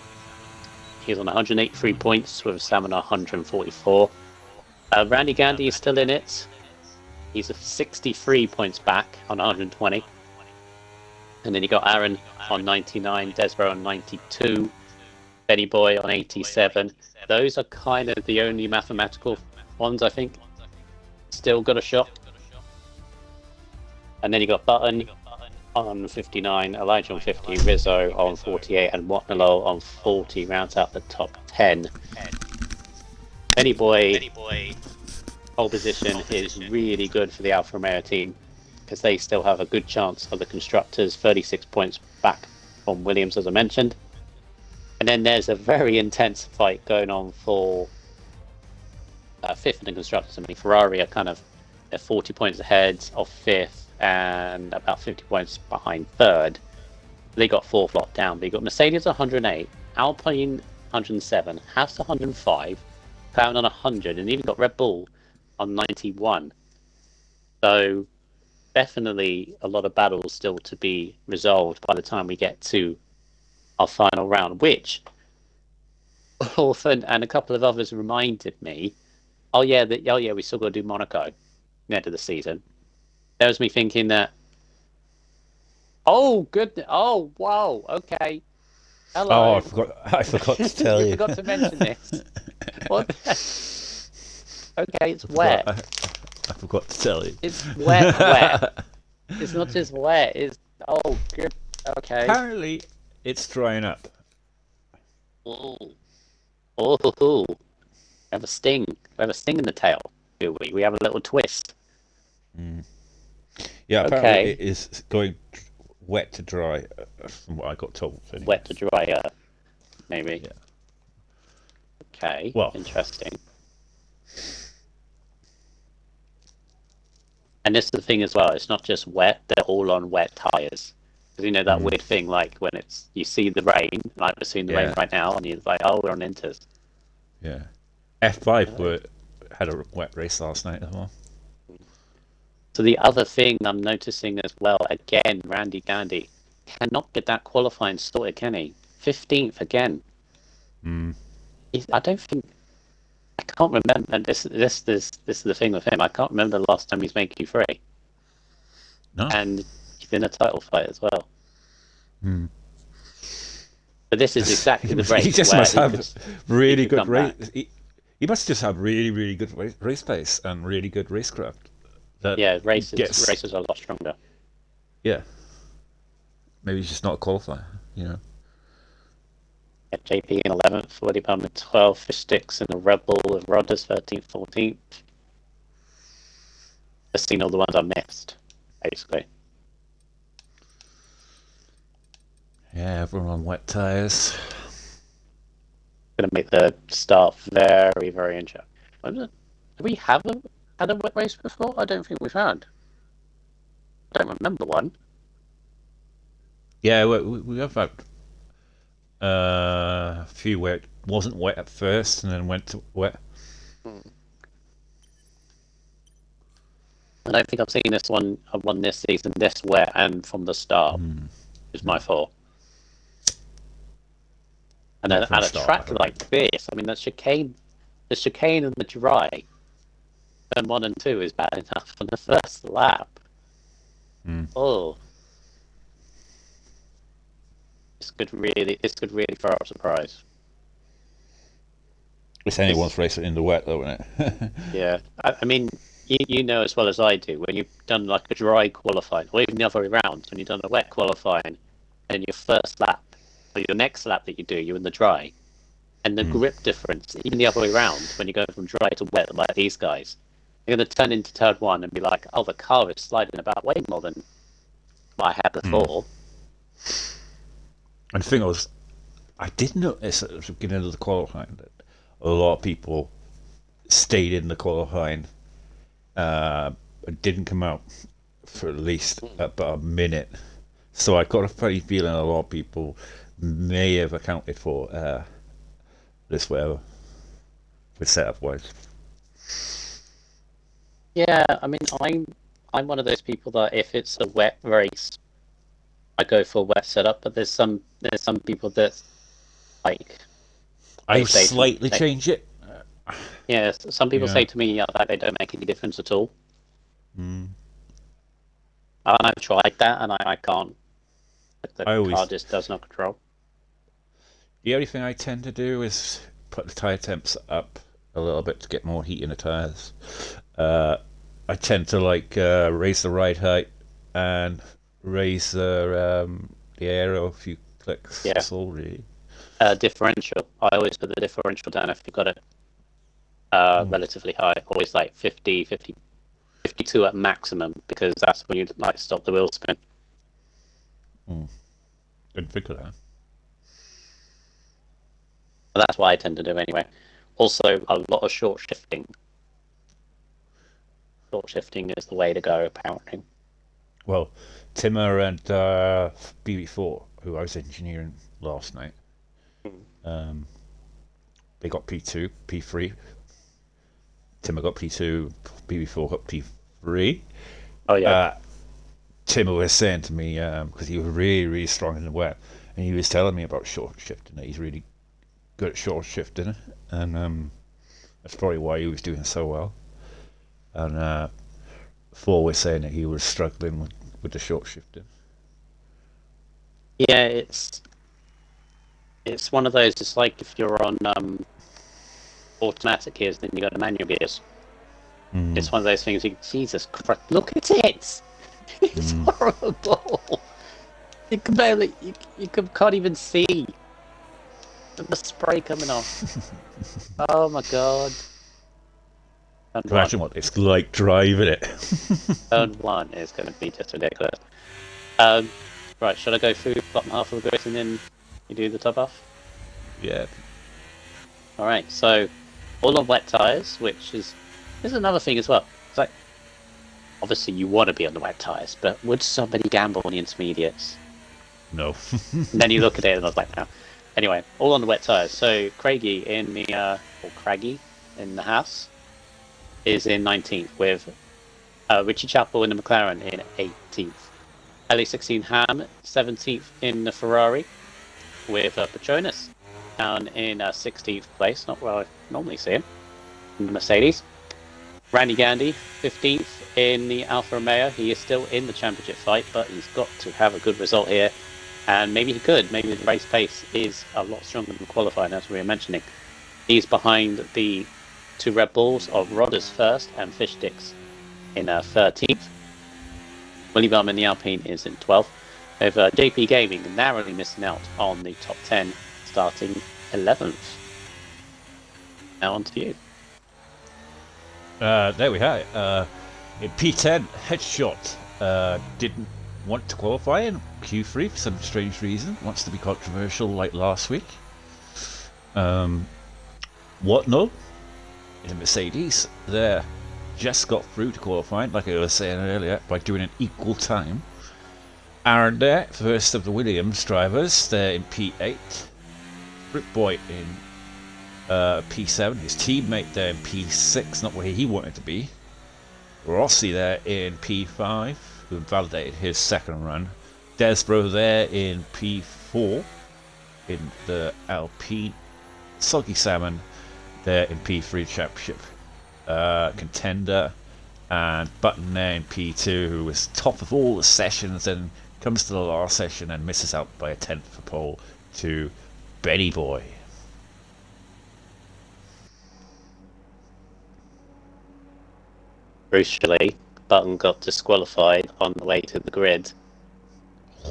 He's on 183 points with Salmon 144. Randy Gandy is still in it. He's 63 points back on 120. And then you got Aaron on 99, Desbro on 92, Benny Boy on 87. Those are kind of the only mathematical ones, I think. Still got a shot. And then you got Button on 59, Elijah on 50, Rizzo on 48, and Watnalo on 40 rounds out the top 10. Benny Boy pole position is really good for the Alfa Romeo team because they still have a good chance of the constructors, 36 points back from Williams, as I mentioned. And then there's a very intense fight going on for fifth in the constructors. I mean, Ferrari are kind of they're 40 points ahead of fifth and about 50 points behind third. They got fourth locked down. But you got Mercedes 108, Alpine 107, Haas 105, Pound on 100, and even got Red Bull on 91. So definitely a lot of battles still to be resolved by the time we get to our final round, which Orphan and a couple of others reminded me, we still got to do Monaco at the end of the season. That was me thinking that, oh, good, oh, wow, okay. Hello. Oh, I forgot to tell you. Forgot to mention this. What? Okay, it's wet. I forgot to tell you. It's wet. It's not just wet. It's good. Okay. Apparently, it's drying up. Oh. We have a sting. We have a sting in the tail, do we? We have a little twist. Yeah, apparently it is going wet to dry, from what I got told. Anyway. Wet to dry, maybe. Yeah. Okay. Well, interesting. And this is the thing as well. It's not just wet; they're all on wet tires. Because you know that weird thing, like when you see the rain, like we're seeing the rain right now, and you're like, oh, we're on Inters. Yeah. F5 had a wet race last night as well. So the other thing I'm noticing as well, again, Randy Gandy cannot get that qualifying sorted, can he? 15th again. I can't remember. And this is the thing with him. I can't remember the last time he's made Q3. No. And he's in a title fight as well. But this is exactly the race. He just must have really good race. He must just have really, really good race pace and really good racecraft. Races are a lot stronger. Yeah. Maybe he's just not a qualifier, you know. JP in 11th, Woody Palmer 12th, Fish Sticks in the Red Bull with Rodders 13th, 14th. Just seen all the ones I missed, basically. Yeah, everyone on wet tyres. Going to make the start very, very interesting. Do we have had a wet race before? I don't think we've had. I don't remember one. Yeah, we have had a few where it wasn't wet at first and then went to wet. I don't think I've seen this one this season this wet and from the start. Is my fault. And at a track like this, I mean, the chicane and the dry, turn 1 and 2 is bad enough on the first lap. Oh, this could really throw up a surprise. It's anyone's race in the wet, though, isn't it? Yeah, I mean, you know as well as I do, when you've done like a dry qualifying, or even the other way around, when you've done a wet qualifying, and your first lap, or your next lap that you do, you're in the dry, and the grip difference, even the other way around, when you go from dry to wet like these guys, you're going to turn into turn 1 and be like, oh, the car is sliding about way more than what I had before. And the thing was, I did notice at the beginning of the qualifying that a lot of people stayed in the qualifying and didn't come out for at least about a minute. So I got a funny feeling a lot of people may have accounted for this weather for setup wise. Yeah, I mean, I'm one of those people that if it's a wet race, I go for a wet setup. But there's some people that like I slightly change it. Yeah, some people say to me that they don't make any difference at all. And I've tried that, and I can't. The car just does not control. The only thing I tend to do is put the tyre temps up a little bit to get more heat in the tyres. I tend to raise the ride height and raise the aero a few clicks. Yeah. That's all really. Differential. I always put the differential down if you've got it relatively high. Always like 50, 52 at maximum, because that's when you stop the wheel spin. Didn't think of that. But that's what I tend to do anyway. Also, a lot of short shifting. Short shifting is the way to go, apparently. Well, Timmer and BB4, who I was engineering last night, they got P2, P3. Timmer got P2, BB4 got P3. Oh, yeah. Timmer was saying to me, because he was really, really strong in the wet, and he was telling me about short shifting, that he's really good at short shifting, and that's probably why he was doing so well. And 4 was saying that he was struggling with the short shifting. Yeah, it's one of those. It's like if you're on automatic gears, then you got the manual gears. It's one of those things. Jesus Christ! Look at it. It's horrible. You can barely. You can't even see the spray coming off. Oh my god. Imagine what it's like driving it. Turn 1 is going to be just ridiculous. Right, should I go through the bottom half of the grid and then you do the top half? Yeah. Alright, so all on wet tyres, which is another thing as well. It's like, obviously you want to be on the wet tyres, but would somebody gamble on the intermediates? No. And then you look at it and I was like, no. Anyway, all on the wet tyres. So Craigie in the, or Craigie in the house is in 19th with Richie Chappell in the McLaren in 18th. LA16 Ham 17th in the Ferrari with Petronas down in 16th place, not where I normally see him, in the Mercedes. Randy Gandy 15th in the Alfa Romeo. He is still in the championship fight, but he's got to have a good result here, and maybe he could. Maybe the race pace is a lot stronger than qualifying, as we were mentioning. He's behind the 2 Red Bulls of Rodders first and Fish Sticks in 13th. Willie Bum in the Alpine is in 12th. With JP Gaming narrowly missing out on the top 10, starting 11th. Now on to you. There we have it. In P10, Headshot didn't want to qualify in Q3 for some strange reason. Wants to be controversial like last week. Whatnot in Mercedes, they just got through to qualifying, like I was saying earlier, by doing an equal time. Aaron there, first of the Williams drivers, they're in P8. Boy in P7, his teammate there in P6, not where he wanted to be. Rossi there in P5, who validated his second run. Desbro there in P4 in the Alpine. Soggy Salmon there in P3 championship contender, and Button there in P2, who was top of all the sessions and comes to the last session and misses out by a tenth for pole to Benny Boy. Crucially, Button got disqualified on the way to the grid,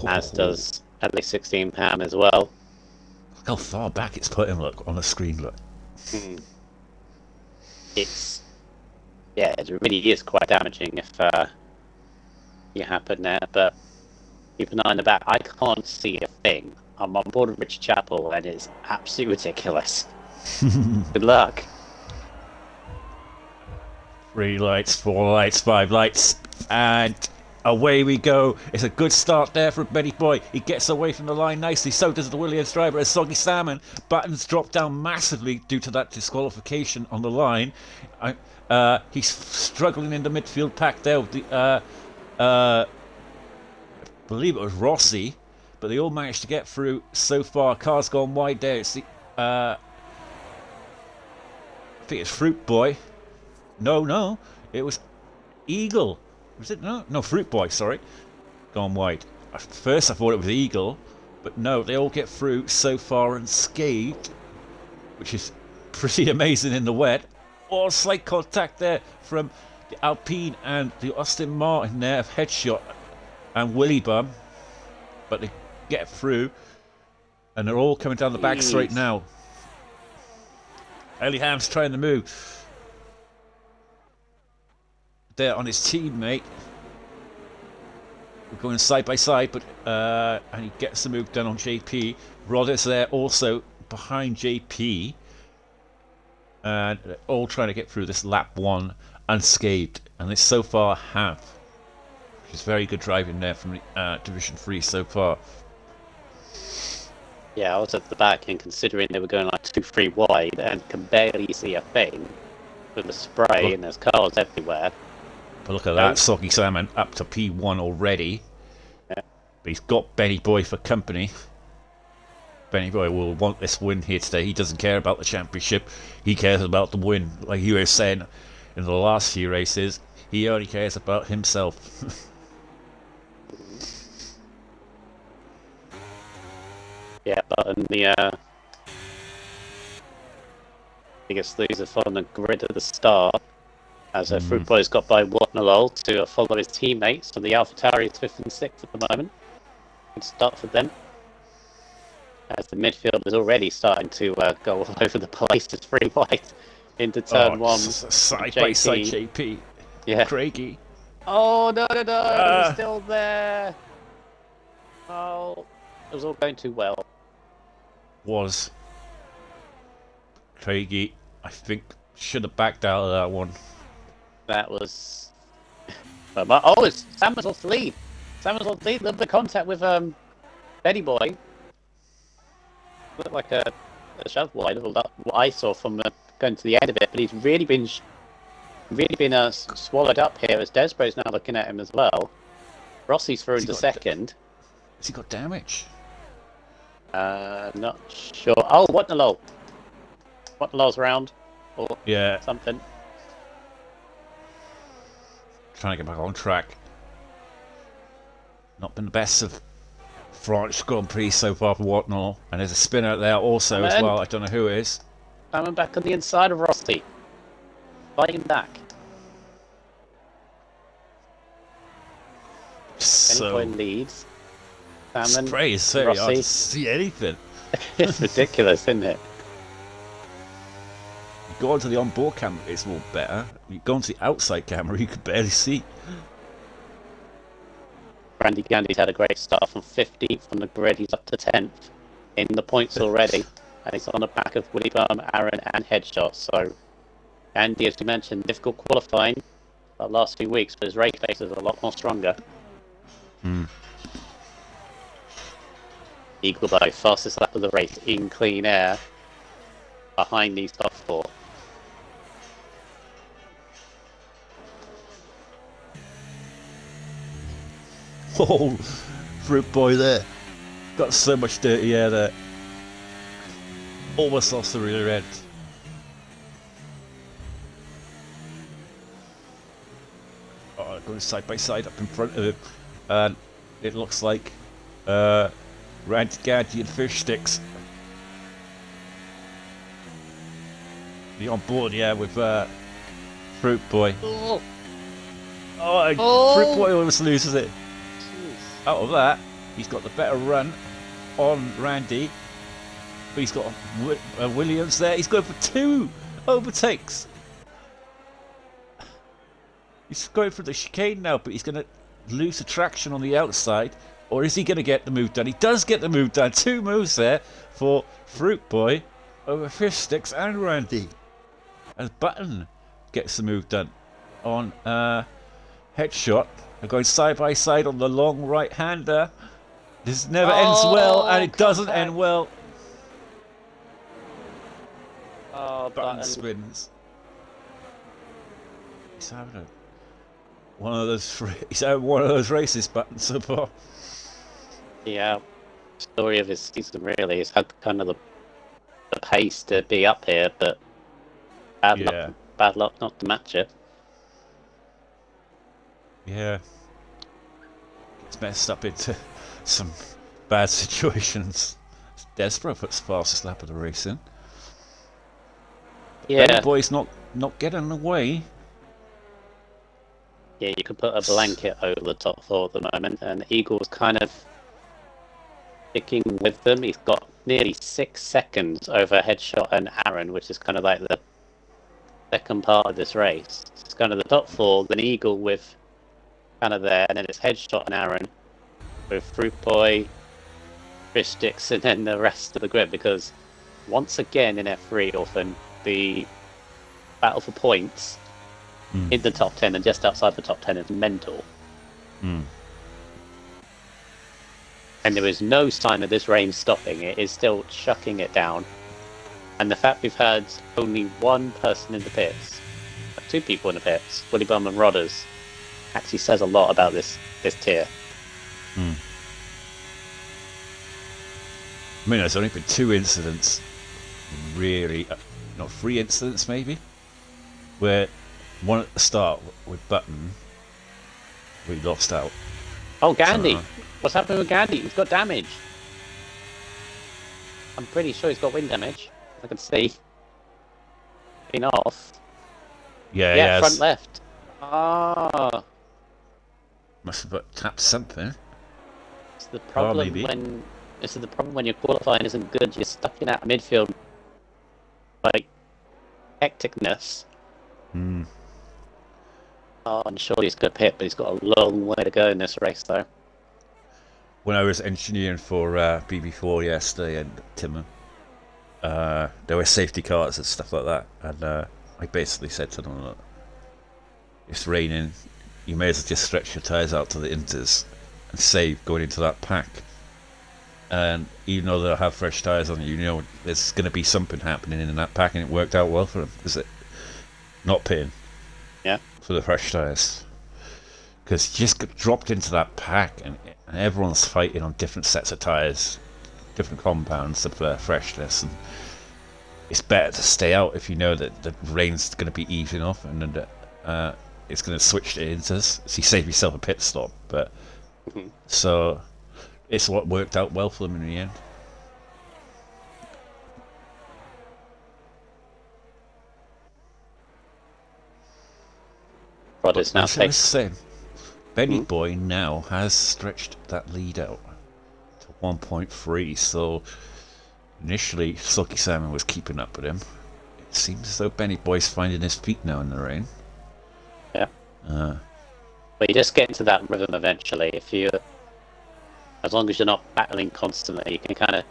as does LA16 Ham as well. Look how far back it's put him, look, on the screen, look. It really is quite damaging if you happen there, but keep an eye on the back. I can't see a thing. I'm on board with Richard Chappell, and it's absolutely ridiculous. Good luck. 3 lights, 4 lights, 5 lights, and away we go. It's a good start there for Benny Boy. He gets away from the line nicely. So does the Williams driver as Soggy Salmon. Buttons dropped down massively due to that disqualification on the line. He's struggling in the midfield pack there with the, I believe it was Rossi, but they all managed to get through so far. Car's gone wide there. It's the, I think it's Fruit Boy. No, it was Eagle. Was it? No, Fruit Boy, sorry. Gone wide. At first I thought it was Eagle, but no, they all get through so far unscathed, which is pretty amazing in the wet. Oh, slight contact there from the Alpine and the Aston Martin there of Headshot and Willy Bum, but they get through, and they're all coming down the back straight now. Ellie Ham's trying to move there on his teammate. We're going side by side, but and he gets the move done on JP. Rodders there also behind JP, and all trying to get through this lap 1 unscathed, and they so far have, which is very good driving there from Division 3 so far. Yeah, I was at the back, and considering they were going like 2-3 wide and can barely see a thing with the spray and there's cars everywhere. But look at that, Soggy Salmon up to P1 already. Yeah. But he's got Benny Boy for company. Benny Boy will want this win here today. He doesn't care about the championship. He cares about the win. Like you were saying in the last few races, he only cares about himself. Yeah, but in the biggest loser from the grid at the start, as Fruit Boy's got by Watnalol to follow his teammates. So the AlphaTauri is 5th and 6th at the moment. Good start for them. As the midfield is already starting to go all over the place. It's 3 wide into turn 1. Side by side JP. Yeah. Craigie. Oh, no, he's still there. Oh, it was all going too well. Was. Craigie, I think, should have backed out of that one. That was... oh, it's Samuel's off the lead. Samuel's off the lead. A little bit of contact with Benny Boy. Looked like a shove wide of what I saw from going to the end of it, but he's really been swallowed up here as Desbro's now looking at him as well. Rossi's through into second. Has he got damage? Not sure. Oh, Watnalol. Watnalol's round or something. Trying to get back on track. Not been the best of French Grand Prix so far for Watnall. And there's a spinner there also as well. I don't know who it is. Coming back on the inside of Rossi. Fighting back. So Benny Boy leads. Salmon, spray is very hard to see anything. It's ridiculous, isn't it? You go onto the onboard camera, it's more better. You go onto the outside camera, you can barely see. Randy Gandy's had a great start from 15th from the grid. He's up to 10th in the points already. And he's on the back of Willie Bum, Aaron, and Headshot. So, Andy, as you mentioned, difficult qualifying the last few weeks, but his race pace is a lot more stronger. Eagle Bow, fastest lap of the race in clean air, behind these top 4. Oh, Fruit Boy there. Got so much dirty air there. Almost lost the rear end. Oh, going side by side up in front of him. And it looks like Randy Gaddy and Fish Sticks. The on board, with Fruit Boy. Oh. Fruit Boy almost loses it. Out of that, he's got the better run on Randy. But he's got Williams there. He's going for 2 overtakes. He's going for the chicane now, but he's going to lose the traction on the outside. Or is he going to get the move done? He does get the move done. 2 moves there for Fruit Boy over Fish Sticks and Randy. As Button gets the move done on Headshot. They're going side by side on the long right-hander. This never ends well, and it doesn't end well. Oh, Button spins. He's having one of those races, Button, so far. Yeah, story of his season really. He's had kind of the pace to be up here, but bad luck not to match it. Yeah. Gets messed up into some bad situations. Desbro puts the fastest lap of the race in. Yeah. Benny Boy's not getting away. Yeah, you could put a blanket over the top 4 at the moment, and Eagle's kind of sticking with them. He's got nearly 6 seconds over Headshot and Aaron, which is kind of like the second part of this race. It's kind of the top 4, then Eagle with kind of there, and then it's Headshot and Aaron with Fruit Boy, Fish Sticks, and then the rest of the grid, because once again in F3, often the battle for points in the top 10 and just outside the top 10 is mental. And there is no sign of this rain stopping. It is still chucking it down. And the fact we've had only one person in the pits, two people in the pits, Willy Bum and Rodders, actually says a lot about this tier. I mean, there's only been 2 incidents, really, not 3 incidents maybe, where one at the start with Button, we lost out. Oh, Gandhi! What's happening with Gandhi? He's got damage. I'm pretty sure he's got wind damage. I can see. Been off. Yeah, front left. Ah. Must have tapped something. It's the problem when your qualifying isn't good. You're stuck in that midfield, like, hecticness. Oh, and surely he's going to pit, but he's got a long way to go in this race, though. When I was engineering for BB4 yesterday and Timon, there were safety cars and stuff like that, and I basically said to them, look, it's raining, you may as well just stretch your tyres out to the inters and save going into that pack. And even though they'll have fresh tyres on you, you know there's going to be something happening in that pack, and it worked out well for them, is it? Not pitting. Yeah. For the fresh tyres. Because you just got dropped into that pack, and everyone's fighting on different sets of tyres, different compounds of freshness, and it's better to stay out if you know that the rain's going to be easing off, and it's going to switch to inters, so you save yourself a pit stop. But so it's what worked out well for them in the end. Rodders now takes. Benny Boy now has stretched that lead out to 1.3, so initially Sulky Salmon was keeping up with him. It seems as though Benny Boy's finding his feet now in the rain. Yeah. But you just get into that rhythm eventually. As long as you're not battling constantly, you can kind of.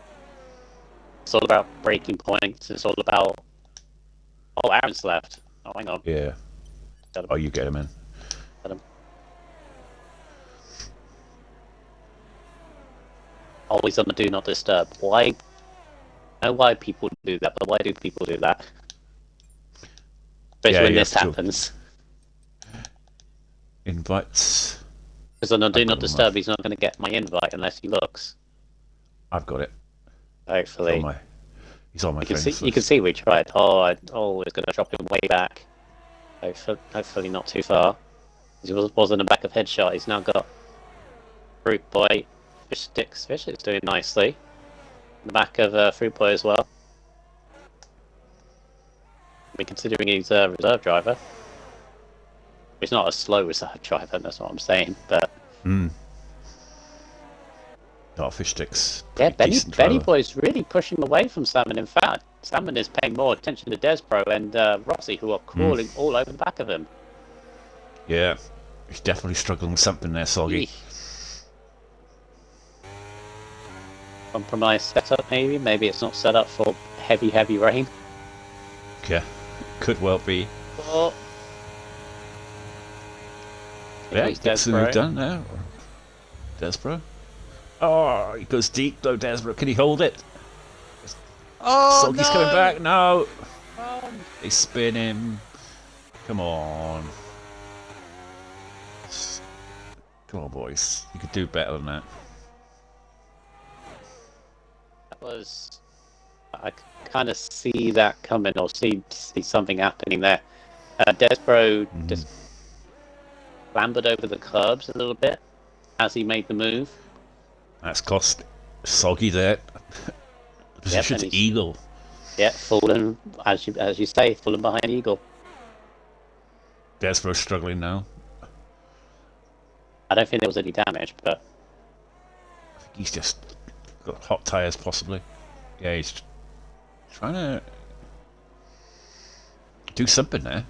It's all about breaking points. It's all about. Oh, Aaron's left. Oh, hang on. Yeah. Oh, you get him in. Get him. Always on the do not disturb. Why? I know why people do that, but why do people do that? Especially when this happens. Invites. Because on the do not disturb, he's not going to get my invite unless he looks. I've got it. Hopefully. He's on my friends. You can see we tried. It's going to drop him way back. Hopefully not too far. He was in the back of headshot. He's now got Fruit Boy, Fish Sticks. Fish is doing nicely. In the back of Fruit Boy as well. Considering he's a reserve driver. He's not a slow reserve driver, that's what I'm saying, but... Oh, Fish Sticks. Yeah, Benny Boy's really pushing away from Salmon. In fact, Salmon is paying more attention to Despro and Rossi, who are crawling all over the back of him. Yeah, he's definitely struggling with something there, Soggy. Compromised setup, maybe? Maybe it's not set up for heavy rain. Yeah, could well be. Oh. Yeah, he gets the move done now. Despro. Oh, he goes deep though, Despro. Can he hold it? Oh, Soggy's coming back. No. They spin him. Come on. Come on, boys. You could do better than that. That was... I kind of see that coming, or see something happening there. Despro just clambered over the curbs a little bit as he made the move. That's cost Soggy there. Position to Eagle. Yeah, fallen, as you say, fallen behind Eagle. Despro's struggling now. I don't think there was any damage, but... I think he's just got hot tyres, possibly. Yeah, he's trying to do something there.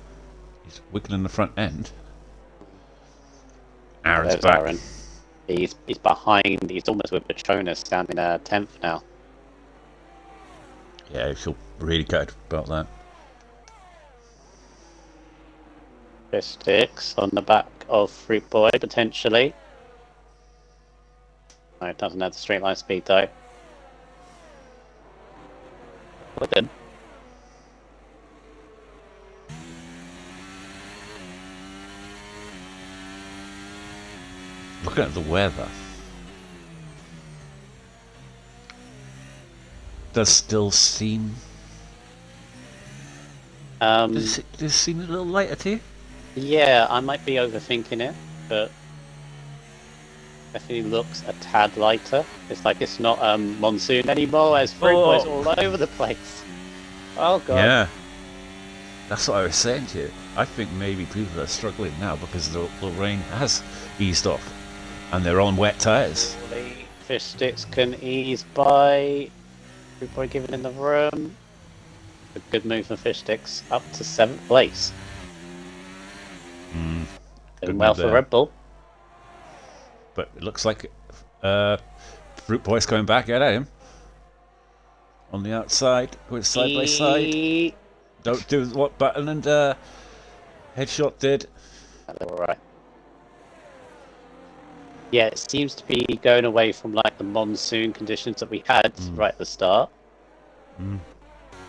He's wiggling the front end. Aaron's back. Aaron. He's behind. He's almost with Petronas down in 10th now. Yeah, she'll really good about that. Fish sticks on the back of Fruit Boy, potentially. No, it doesn't have the straight line speed, though. Look good. Looking at the weather, does still seem. Does it seem a little lighter to you? Yeah, I might be overthinking it, but definitely looks a tad lighter. It's like it's not monsoon anymore, as Fruit Boy's all over the place. Oh god. Yeah, that's what I was saying to you. I think maybe people are struggling now because the rain has eased off, and they're on wet tyres. The fish sticks can ease by. Fruit Boy giving in the room. A good move from fish sticks, up to 7th place. Doing well for Red Bull. But it looks like Fruit Boy's coming back at him. On the outside, going side by side. Don't do what Button and Headshot did. They're alright. Yeah, it seems to be going away from like the monsoon conditions that we had right at the start.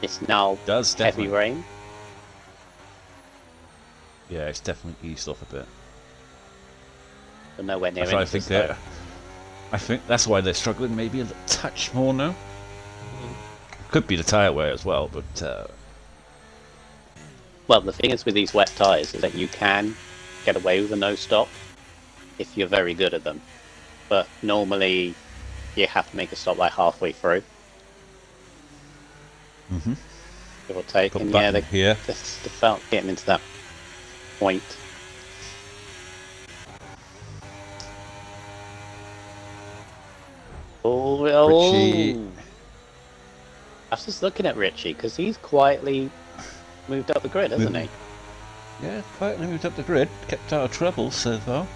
It's now heavy rain. Yeah, it's definitely eased off a bit. But nowhere near I think that's why they're struggling maybe a touch more now. Could be the tyre wear as well, but well, the thing is with these wet tyres is that you can get away with a no stop if you're very good at them, but normally you have to make a stop like halfway through. Give or take, and yeah, they felt getting into that point. Richie. I was just looking at Richie because he's quietly moved up the grid, hasn't he? Yeah, quietly moved up the grid, kept out of trouble so far.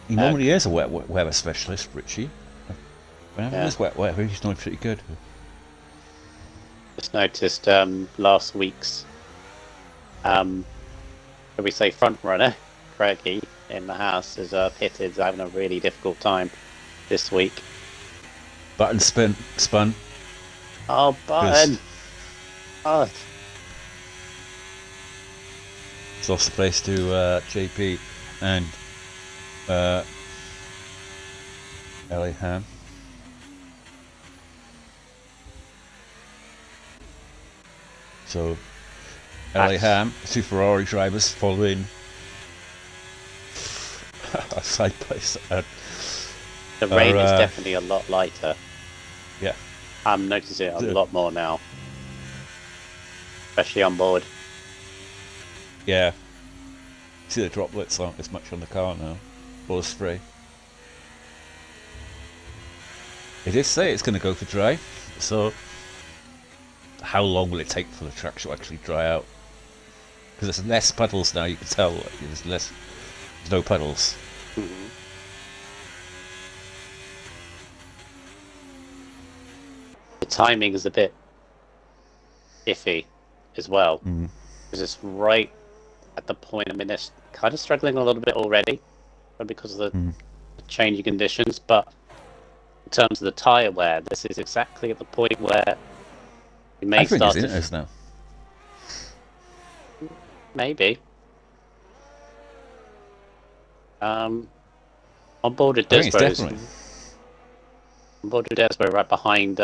He normally is a wet weather specialist, Richie. Whenever there's wet weather, he's normally pretty good. Just noticed last week's, shall we say, front runner, Craigie, in the house is pitted, having a really difficult time this week. Button spun. Oh, Button! Oh. He's lost the place to JP and Ellie Ham. So Ellie Ham, two Ferrari drivers following side by side. The rain is definitely a lot lighter. Yeah. I'm noticing it a lot more now. Especially on board. Yeah. See the droplets aren't as much on the car now. Or the spray. It did say it's going to go for dry, so how long will it take for the track to actually dry out? Because there's less puddles now, you can tell. There's no puddles. The timing is a bit iffy as well. Because it's right at the point, I mean, they're kind of struggling a little bit already because of the changing conditions, but in terms of the tyre wear, this is exactly at the point where you may start to... Inters now. Maybe. On board with Desborough. On board with Desborough, right behind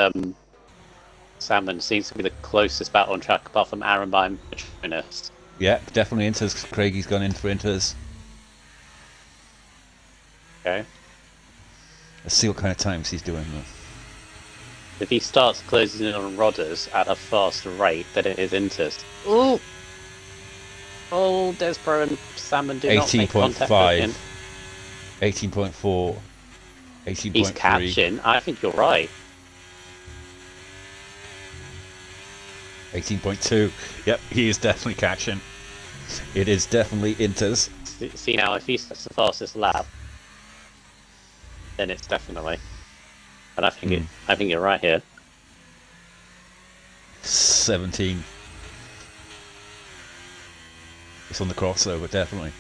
Salmon, seems to be the closest battle on track, apart from Aaron by Petronas. Yeah, definitely Inters. Craigie's gone in for Inters. Okay. Let's see what kind of times he's doing though. If he starts closing in on Rodders at a faster rate than it is Inters. Ooh! Oh, Desborough and Salmon do not make contact with him. 18.4. 18.3. He's catching. I think you're right. 18.2. Yep, he is definitely catching. It is definitely Inters. See now, if he sets the fastest lap, then it's definitely. But I think I think you're right here. 17. It's on the crossover, definitely.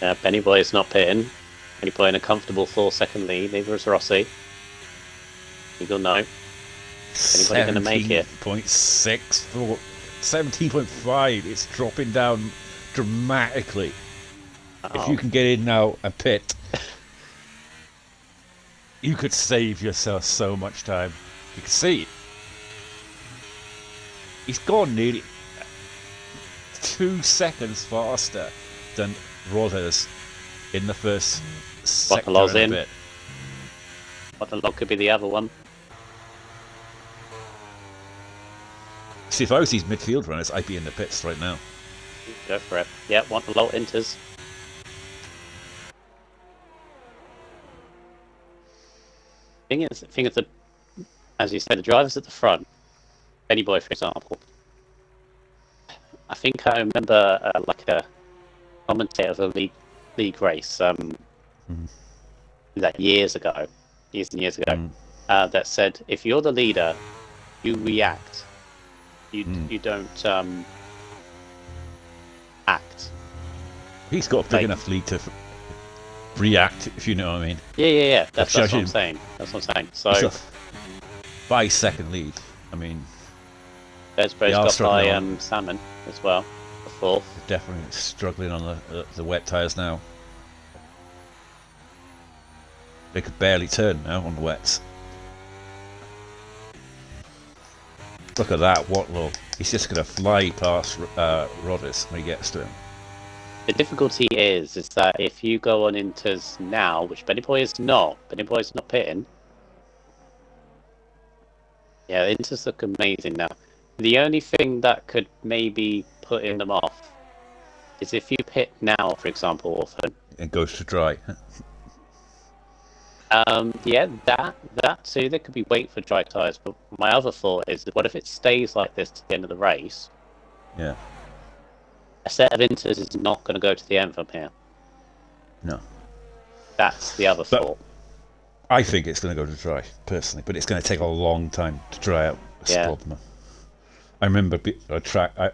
Yeah, Benny Boy is not pitting. Benny Boy in a comfortable 4-second lead. Neither is Rossi. Eagle no. Anybody going to make it? 17.6, 17.5. It's dropping down dramatically. If you can get in now and pit, you could save yourself so much time. You can see he's gone nearly 2 seconds faster than Rodders in the first sector and a bit. Waterloo could be the other one. See, if I was these midfield runners, I'd be in the pits right now. Go for it. Yeah, Waterloo enters. Thing is that, as you said, the drivers at the front, Benny Boy, for example. I think I remember like a commentator of a league race that years and years ago, that said, if you're the leader, you react. You don't act. He's got a big enough lead to react, if you know what I mean. Yeah. That's what I'm saying. So, 5-second lead. I mean, Bears got by Salmon as well. The fourth. Definitely struggling on the wet tyres now. They could barely turn now on the wets. Look at that, Waterloo. He's just going to fly past Rodders when he gets to him. The difficulty is that if you go on Inters now, which Benny Boy is not pitting. Yeah, the Inters look amazing now. The only thing that could maybe put them off is if you pit now, for example, Orphan. And goes to dry. Yeah, that too. There could be wait for dry tyres, but my other thought is, what if it stays like this to the end of the race? Yeah. A set of Inters is not going to go to the end from here. No. That's the other thought. I think it's going to go to dry, personally, but it's going to take a long time to dry out a Spodma. I remember I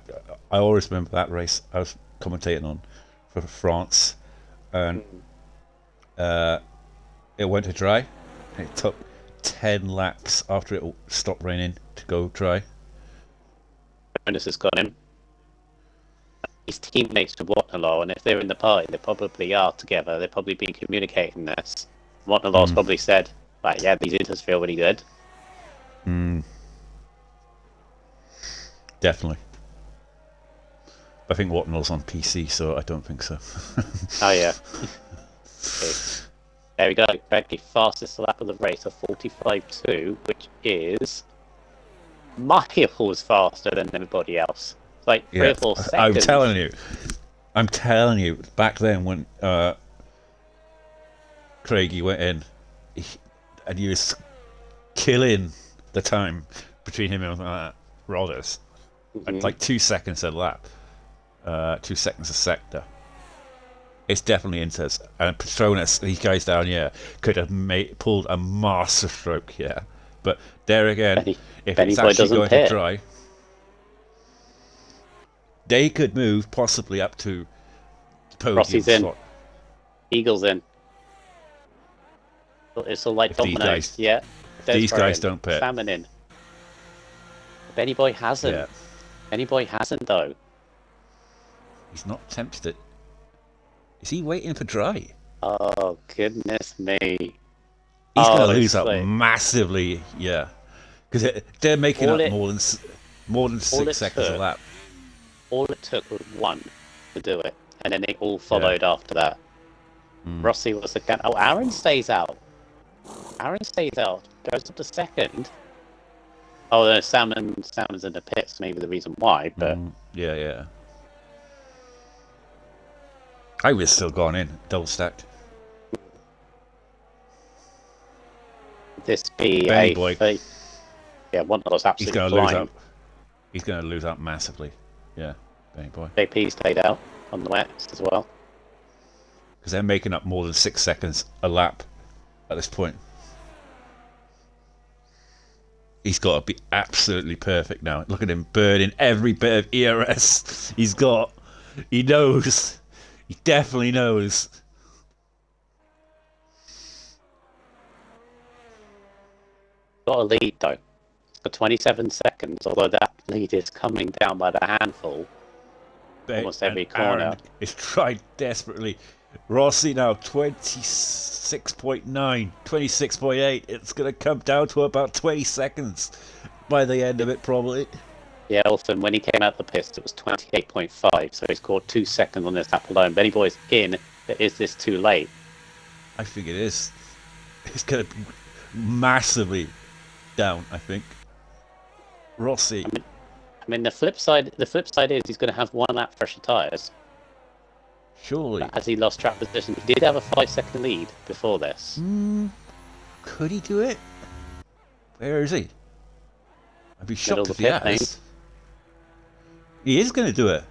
always remember that race I was commentating on for France, and it went to dry. And it took 10 laps after it stopped raining to go dry. Jonas has got him. He's teammates with Waterloo, and if they're in the party, they probably are together. They've probably been communicating this. Waterloo's probably said, like, yeah, these Inters feel really good. Definitely. I think Waterloo's on PC, so I don't think so. Oh, yeah. Okay. There we go. Becky, fastest lap of the race, a 45.2, which is miles faster than everybody else. It's like 3 or 4 seconds. I'm telling you, back then when Craigie went in, and he was killing the time between him and Rodders. Like 2 seconds a lap, 2 seconds a sector. It's definitely Inters. And Petronas, these guys down here, could have pulled a master stroke here. But there again, if it's actually going to dry, they could move possibly up to podium Rossi's in. slot. Eagle's in. It's all like dominoes. Yeah. These guys don't pit. Salmon in. Benny Boy hasn't. Yeah. Benny Boy hasn't, though. He's not tempted. Is he waiting for dry? Oh, goodness me. He's going to lose out massively, yeah. Because they're making up more than 6 seconds a lap. All it took was one to do it, and then they all followed after that. Rossi was the can. Oh, Aaron stays out. Goes up to second. Oh, no, Salmon's in the pits, maybe the reason why, but... Yeah. I was still gone in, double stacked. This be Benny Boy. Yeah, one of those absolutely flying. He's going to lose out massively. Yeah, Benny Boy. JP stayed out on the west as well. Because they're making up more than 6 seconds a lap at this point. He's got to be absolutely perfect now. Look at him burning every bit of ERS he's got. He knows. He definitely knows. Got a lead though. For 27 seconds, although that lead is coming down by the handful. Almost every corner. Aaron is tried desperately. Rossi now 26.9, 26.8. It's going to come down to about 20 seconds by the end of it, probably. Yeah, Elton, when he came out the pits, it was 28.5, so he scored 2 seconds on this lap alone. Benny Boy's in, but is this too late? I think it is. It's going to be massively down, I think. Rossi. I mean, the flip side is he's going to have 1 lap fresher tyres. Surely. But as he lost track position, he did have a 5-second lead before this. Could he do it? Where is he? I'd be Middle shocked of if he has. He is going to do it.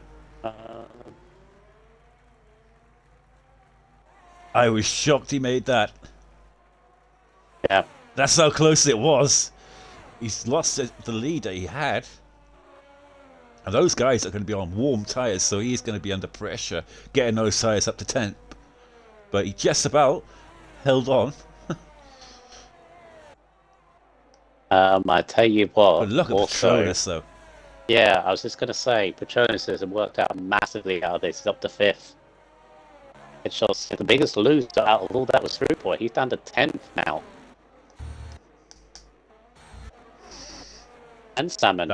I was shocked he made that. Yeah. That's how close it was. He's lost the lead that he had. And those guys are going to be on warm tyres, so he's going to be under pressure getting those tyres up to 10th. But he just about held on. I tell you what. But look at Petronas, though. Yeah, I was just going to say, Petronas has worked out massively out of this. He's up to 5th. It shows the biggest loser out of all that was Throughboy. He's down to 10th now. And Salmon.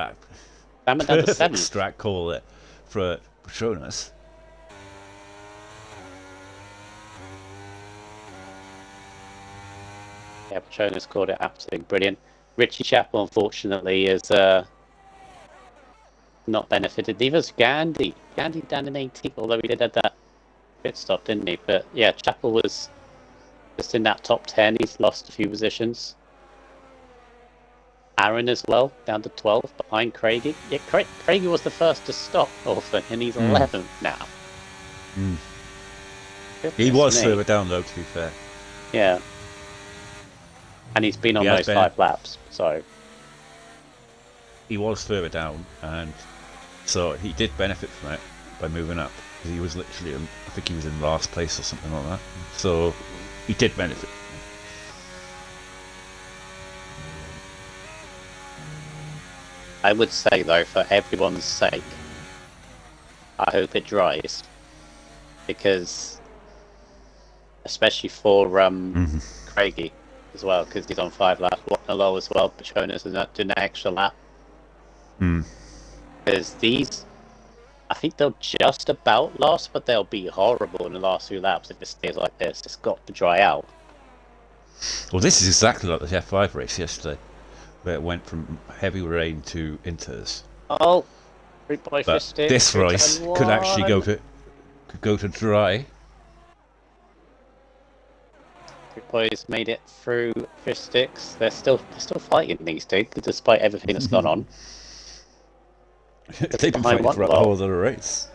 Salmon down to 7th. Strat call it for Petronas. Yeah, Petronas scored it absolutely brilliant. Richie Chapel, unfortunately, is not benefited. Neither is Gandhi. Gandhi down in 18th, although he did have that pit stop, didn't he? But yeah, Chapel was just in that top 10. He's lost a few positions. Aaron as well, down to 12th, behind Craigie. Yeah, Craigie was the first to stop, Orphan, and he's 11th now. He was further down, though, to be fair. Yeah. And he's been on those 5 laps, so... He was further down, and so he did benefit from it by moving up. He was literally, I think he was in last place or something like that. So he did benefit. I would say, though, for everyone's sake, I hope it dries. Because, especially for Craigie as well, because he's on 5 laps, low as well. Petronas is not doing an extra lap. Because these, I think they'll just about last, but they'll be horrible in the last few laps if it stays like this. It's got to dry out. Well, this is exactly like the F5 race yesterday, where it went from heavy rain to inters. Oh, but this race could actually go to dry. Boys made it through fish sticks. They're still fighting these two, despite everything that's gone on. They've been fighting throughout the whole of the race.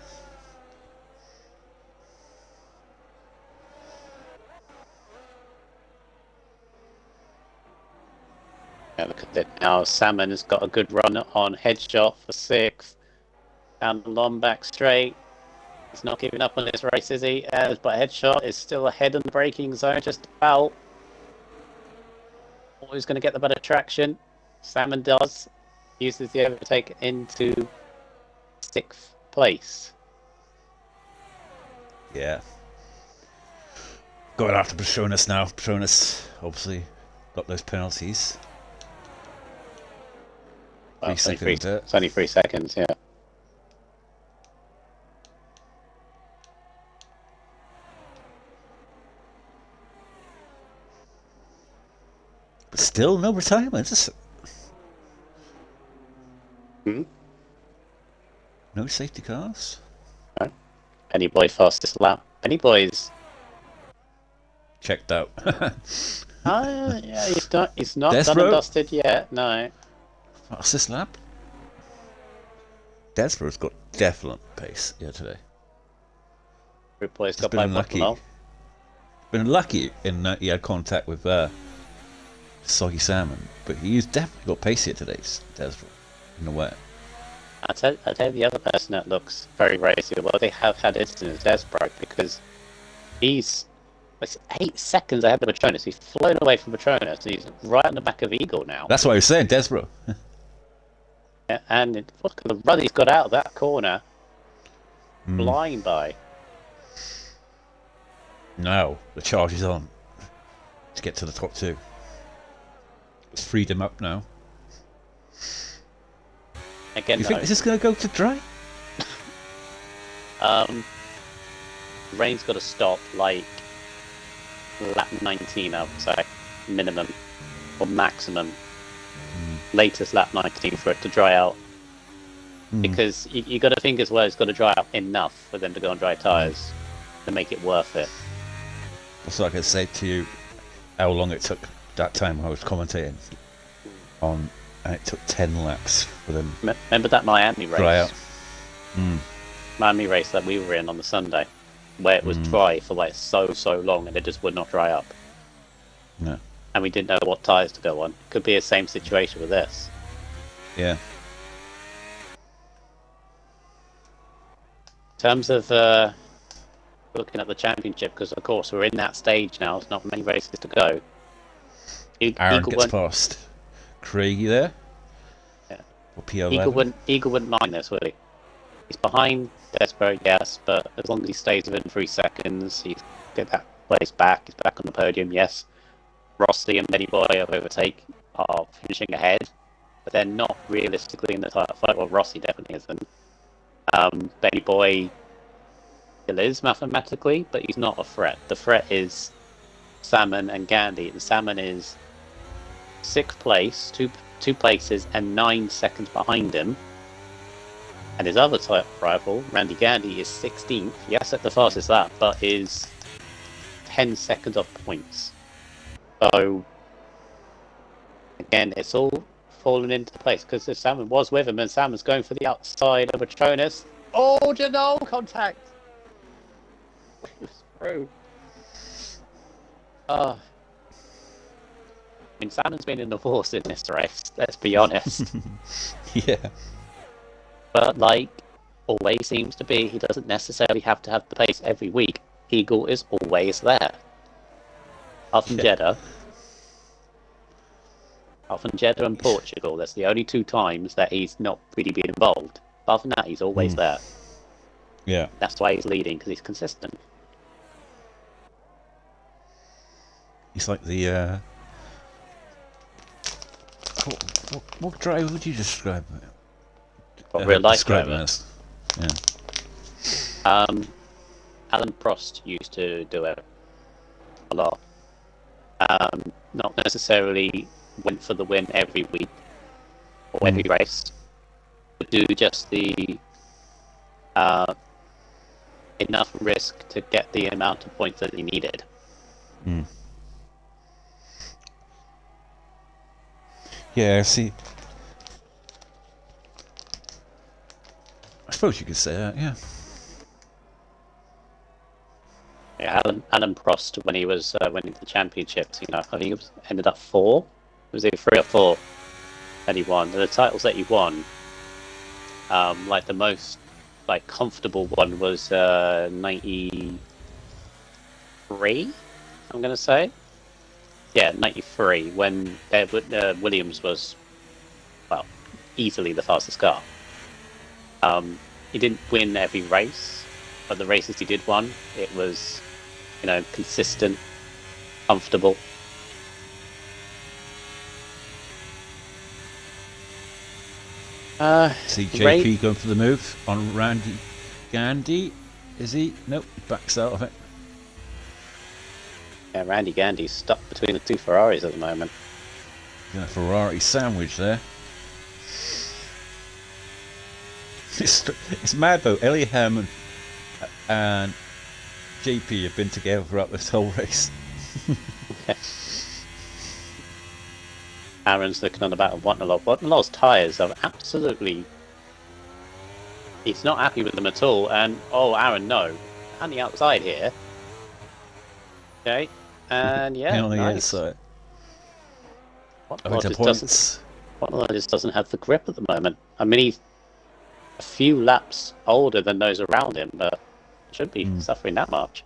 Yeah, look at it now. Salmon has got a good run on Headshot for 6th. Down the long back straight. He's not giving up on this race, is he? But Headshot is still ahead in the braking zone, just about. Who's going to get the better traction? Salmon does. Uses the overtake into 6th place. Yeah. Going after Petronas now. Petronas obviously got those penalties. Well, it's only 3 seconds, yeah. But still no retirement, is it? No safety cars? No. Penny Boy fastest lap. Penny Boy's checked out. yeah, he's not done and dusted yet, no. Fastest lap? Desborough's got definite pace today. Group Boy's got by unlucky. Been lucky in that he had contact with soggy salmon, but he's definitely got pace here today, Desborough, in a way. I'll tell you the other person that looks very racy. Well, they have had incidents, Desborough, because he's 8 seconds ahead of Patronus. He's flown away from Patronus, and he's right on the back of Eagle now. That's what I was saying, Desborough. Yeah, and look at the run he's got out of that corner, flying by. Now the charge is on to get to the top two. It's freed him up now. Again, you think this is going to go to dry? Rain's got to stop like lap 19, I would say, minimum or maximum. Latest lap 19 for it to dry out. Because you got to think as well, it's got to dry out enough for them to go on dry tyres to make it worth it. So I could say to you how long it took that time I was commentating on, and it took 10 laps for them. Remember that Miami race? Dry out. Miami race that we were in on the Sunday, where it was dry for like so long, and it just would not dry up. No. And we didn't know what tyres to go on. Could be the same situation with this. Yeah. In terms of looking at the championship, because of course we're in that stage now. There's not many races to go. Aaron gets past Craigie there. Yeah. Or P11. Eagle wouldn't mind this, would he? He's behind Desborough, yes, but as long as he stays within 3 seconds, he's get that place back. He's back on the podium, yes. Rossi and Benny Boy of Overtake are finishing ahead, but they're not realistically in the title fight. Well, Rossi definitely isn't. Benny Boy still is mathematically, but he's not a threat. The threat is Salmon and Gandhi. And Salmon is 6th place, two places, and 9 seconds behind him. And his other type rival, Randy Gandhi, is 16th. Yes, at the fastest lap, but is 10 seconds off points. So, again, it's all fallen into place because the Salmon was with him, and Salmon's going for the outside of Patronus. Oh, Janelle contact! It was through. I mean, Salmon's been in the force in this race, let's be honest. Yeah. But, like, always seems to be, he doesn't necessarily have to have the pace every week. Eagle is always there. Apart from Jeddah. Apart from Jeddah and Portugal, that's the only 2 times that he's not really been involved. Apart from that, he's always there. Yeah. That's why he's leading, because he's consistent. He's like the what driver would you describe it? What real life describe driver? him as? Yeah. Alan Prost used to do it a lot. Not necessarily went for the win every week or every race, but do just the enough risk to get the amount of points that he needed. Yeah, see, I suppose you could say that, yeah. Yeah, Alan Prost, when he was winning the championships, I think he ended up 4. Was it 3 or 4 that he won? The titles that he won, like the most comfortable one was 93. I'm gonna say, yeah, 93 when Williams was easily the fastest car. He didn't win every race, but the races he did win, it was consistent, comfortable. See JP going for the move on Randy Gandhi. Is he? Nope, backs out of it. Yeah, Randy Gandhi's stuck between the 2 Ferraris at the moment. He's in a Ferrari sandwich there. It's mad though. Ellie Hammond and JP have been together throughout this whole race. Aaron's looking on about Watnalov. Watnalov's tyres are absolutely... He's not happy with them at all. And, Aaron, no. On the outside here. Okay. And, yeah, on the nice. inside. Winter points. Just doesn't have the grip at the moment. I mean, he's a few laps older than those around him, but shouldn't be suffering that much.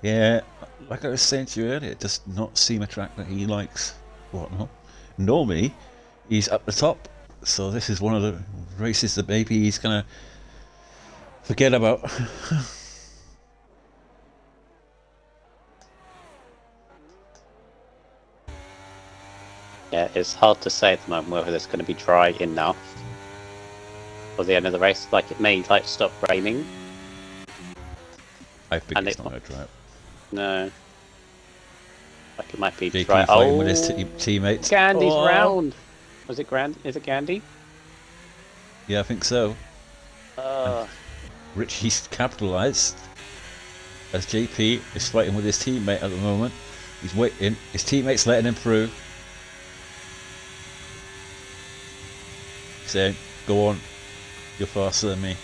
Yeah, like I was saying to you earlier, it does not seem a track that he likes. Whatnot. Normally, he's up the top, so this is one of the races that maybe he's gonna forget about. Yeah, it's hard to say at the moment whether it's going to be dry enough for the end of the race. Like, it may stop raining. I think it's not going to dry up. No. Like, it might be JP dry. fighting with his teammates. Gandy's round. Was it Is it Gandy? Yeah, I think so. Rich, he's capitalised. As JP is fighting with his teammate at the moment. He's waiting. His teammate's letting him through. Saying, go on. You're faster than me.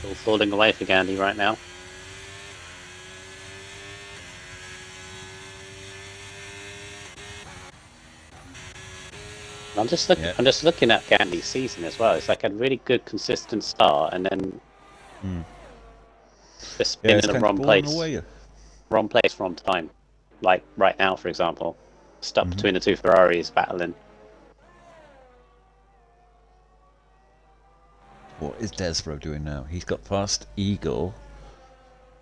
All falling away for Gandy right now. I'm just looking at Gandy's season as well. It's like a really good consistent start, and then just spin in the wrong place. Wrong place, wrong time. Like right now, for example, stuck between the two Ferraris battling. What is Desbro doing now? He's got past Eagle.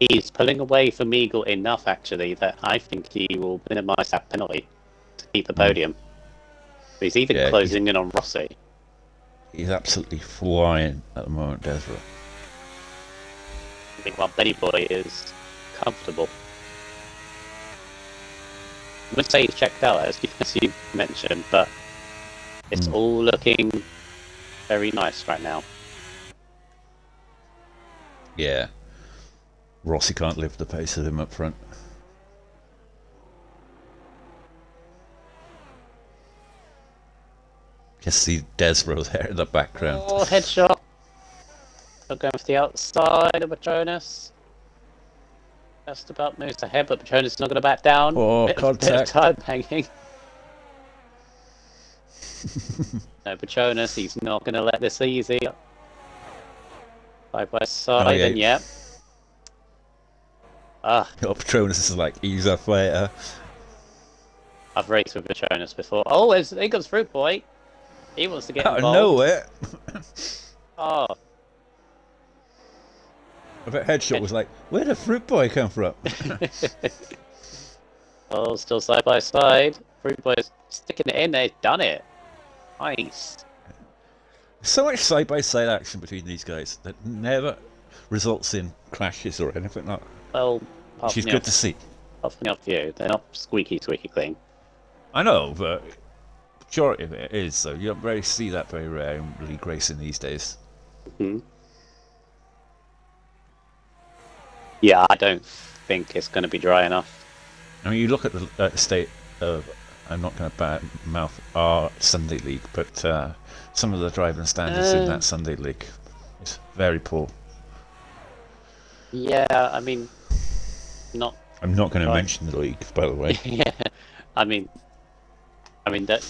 He's pulling away from Eagle enough, actually, that I think he will minimise that penalty to keep the podium. But he's even closing in on Rossi. He's absolutely flying at the moment, Desbro. I think while Benny Boy is comfortable. I wouldn't say he's checked out, as you mentioned, but it's all looking very nice right now. Yeah. Rossi can't lift the pace of him up front. Just see Desbro there in the background. Oh, headshot. Still going for the outside of Patronus. Just about moves ahead, but Patronus is not going to back down. Oh, bit contact. of time banging. No, Patronus, he's not going to let this easy. Side by side, and yeah. Patronus is like, he's a fighter. I've raced with Patronus before. Oh, there goes Fruit Boy. He wants to get involved. Out of nowhere. Oh. I bet Headshot was like, where did Fruit Boy come from? Oh, still side by side. Fruit Boy's sticking it in. They've done it. Nice. So much side-by-side action between these guys that never results in crashes or anything like that. Well, which is good to see. Apart from the view, they're not squeaky clean. I know, but majority of it is, so you don't really see that very rare in league racing these days. Yeah, I don't think it's going to be dry enough. I mean, you look at the state of, I'm not going to bad mouth our Sunday league, but some of the driving standards in that Sunday league is very poor. Yeah, I mean, I'm not going to mention the league, by the way. Yeah, I mean that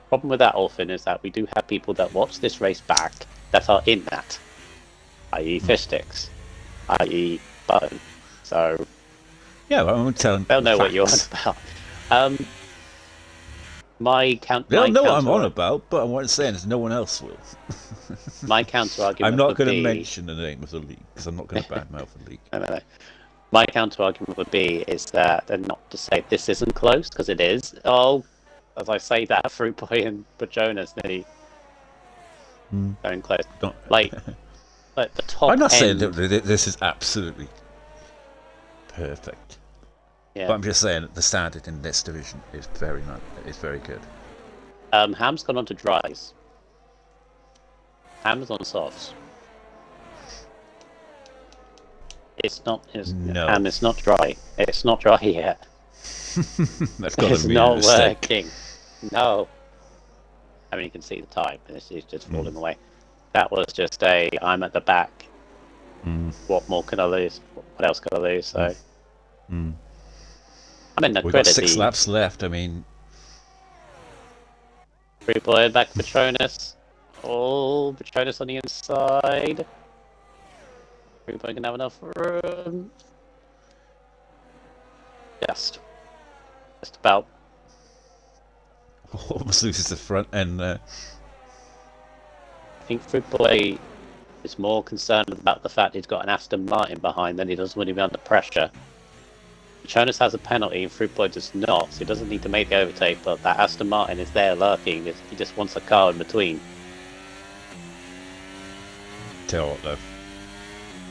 problem with that often is that we do have people that watch this race back that are in that, i.e. Fishsticks, i.e. Button. So yeah, well, I'm telling. They'll know what you're on about. They'll know what I'm on about, but what I'm saying is no one else will. My counter argument. I'm not going to mention the name of the league because I'm not going to badmouth the league. No. My counter argument would be is that they're not to say this isn't close because it is. Oh, as I say that, Fruit Boy and Patronus nearly going close. Like the top. I'm not end. saying that this is absolutely perfect. Yeah. But I'm just saying that the standard in this division is very nice. It's very good. Ham's gone on to dries. Ham's on softs. It's not. No. Ham is not dry. It's not dry yet. That's got It's to be not a mistake. working. No. I mean, you can see the time, but it's just falling away. That was just I'm at the back. Mm. What more can I lose? What else can I lose? So Mm. I mean, the We've got credit 6 laps left. I mean, Fruit Boy back Patronus. Oh, Patronus on the inside. Fruit Boy can have enough room. Just about. almost loses the front end there. I think Fruit Boy is more concerned about the fact he's got an Aston Martin behind than he does when he's under pressure. Patronus has a penalty and Fruit Boy does not, so he doesn't need to make the overtake, but that Aston Martin is there lurking. He just wants a car in between. Tell you what though,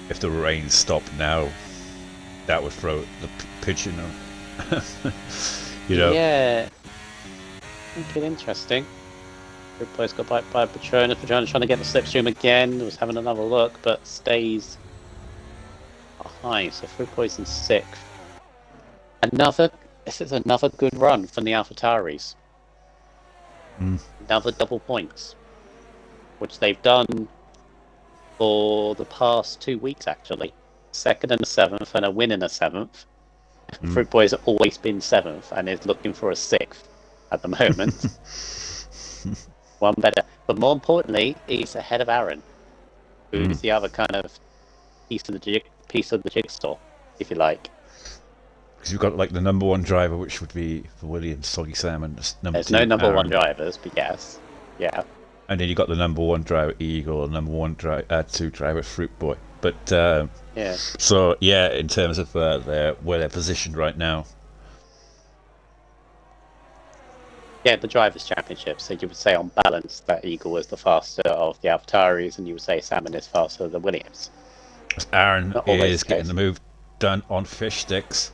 if the rain stopped now, that would throw the pigeon on. You know. Yeah. Make it interesting. Fruit Boy's got by Patronus. Patronus trying to get the slipstream again. Was having another look, but stays behind. So Fruit Boy's in 6th. This is another good run from the AlphaTauris. Another double points, which they've done for the past 2 weeks actually. 2nd and a 7th, and a win in a 7th. Fruit Boy's always been 7th and is looking for a 6th at the moment. One better, but more importantly, he's ahead of Aaron, who's the other kind of piece of the jigsaw, if you like. Because you've got like the number 1 driver, which would be for Williams, Soggy Sam, and number There's 2, no number Aaron. 1 drivers, but yes, yeah. And then you got the number 1 driver Eagle, and number 2 driver Fruit Boy. But Yeah. so yeah, in terms of where they're positioned right now. Yeah, the Drivers' Championship. So you would say on balance that Eagle is the faster of the AlphaTauris, and you would say Salmon is faster than Williams. Aaron Not always is the getting case. the move done on fish sticks.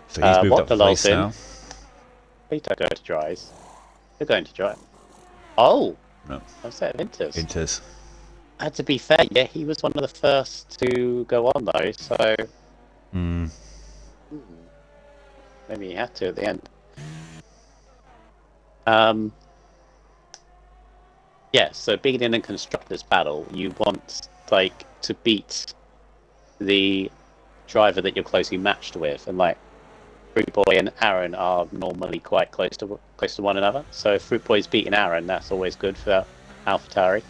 So he's moved What up the the place Lawson? now. Please don't go to dries. You're going to dry. Oh! No. A set of Inters. Inters. To be fair, yeah, he was one of the first to go on though, so maybe he had to at the end. Yeah, so beginning and constructors battle, you want to beat the driver that you're closely matched with, and Fruit Boy and Aaron are normally quite close to one another. So if Fruit Boy's beating Aaron, that's always good for AlphaTauri.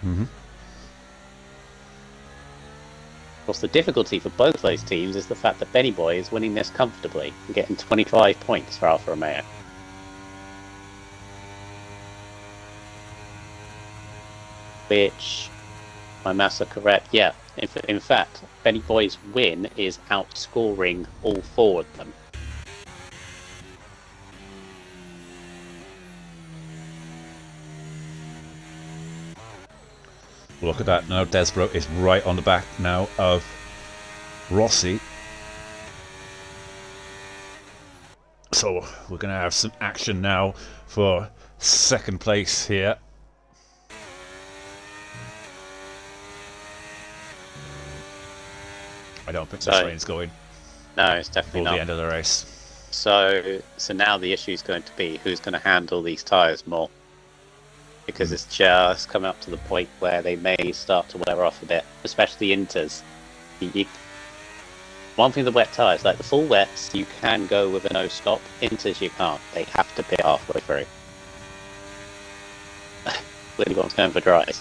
Of course, the difficulty for both those teams is the fact that Benny Boy is winning this comfortably and getting 25 points for Alfa Romeo. Which, my maths are correct, yeah. In fact, Benny Boy's win is outscoring all 4 of them. Look at that now. Desbro is right on the back now of Rossi. So we're going to have some action now for 2nd place here. I don't think the train's going No, it's definitely before not. the end of the race. So now the issue is going to be who's going to handle these tyres more. Because it's just coming up to the point where they may start to wear off a bit, especially Inters. One thing, the wet tyres, like the full wets, you can go with a no stop. Inters, you can't. They have to pit halfway through. Clearly one's going for dries.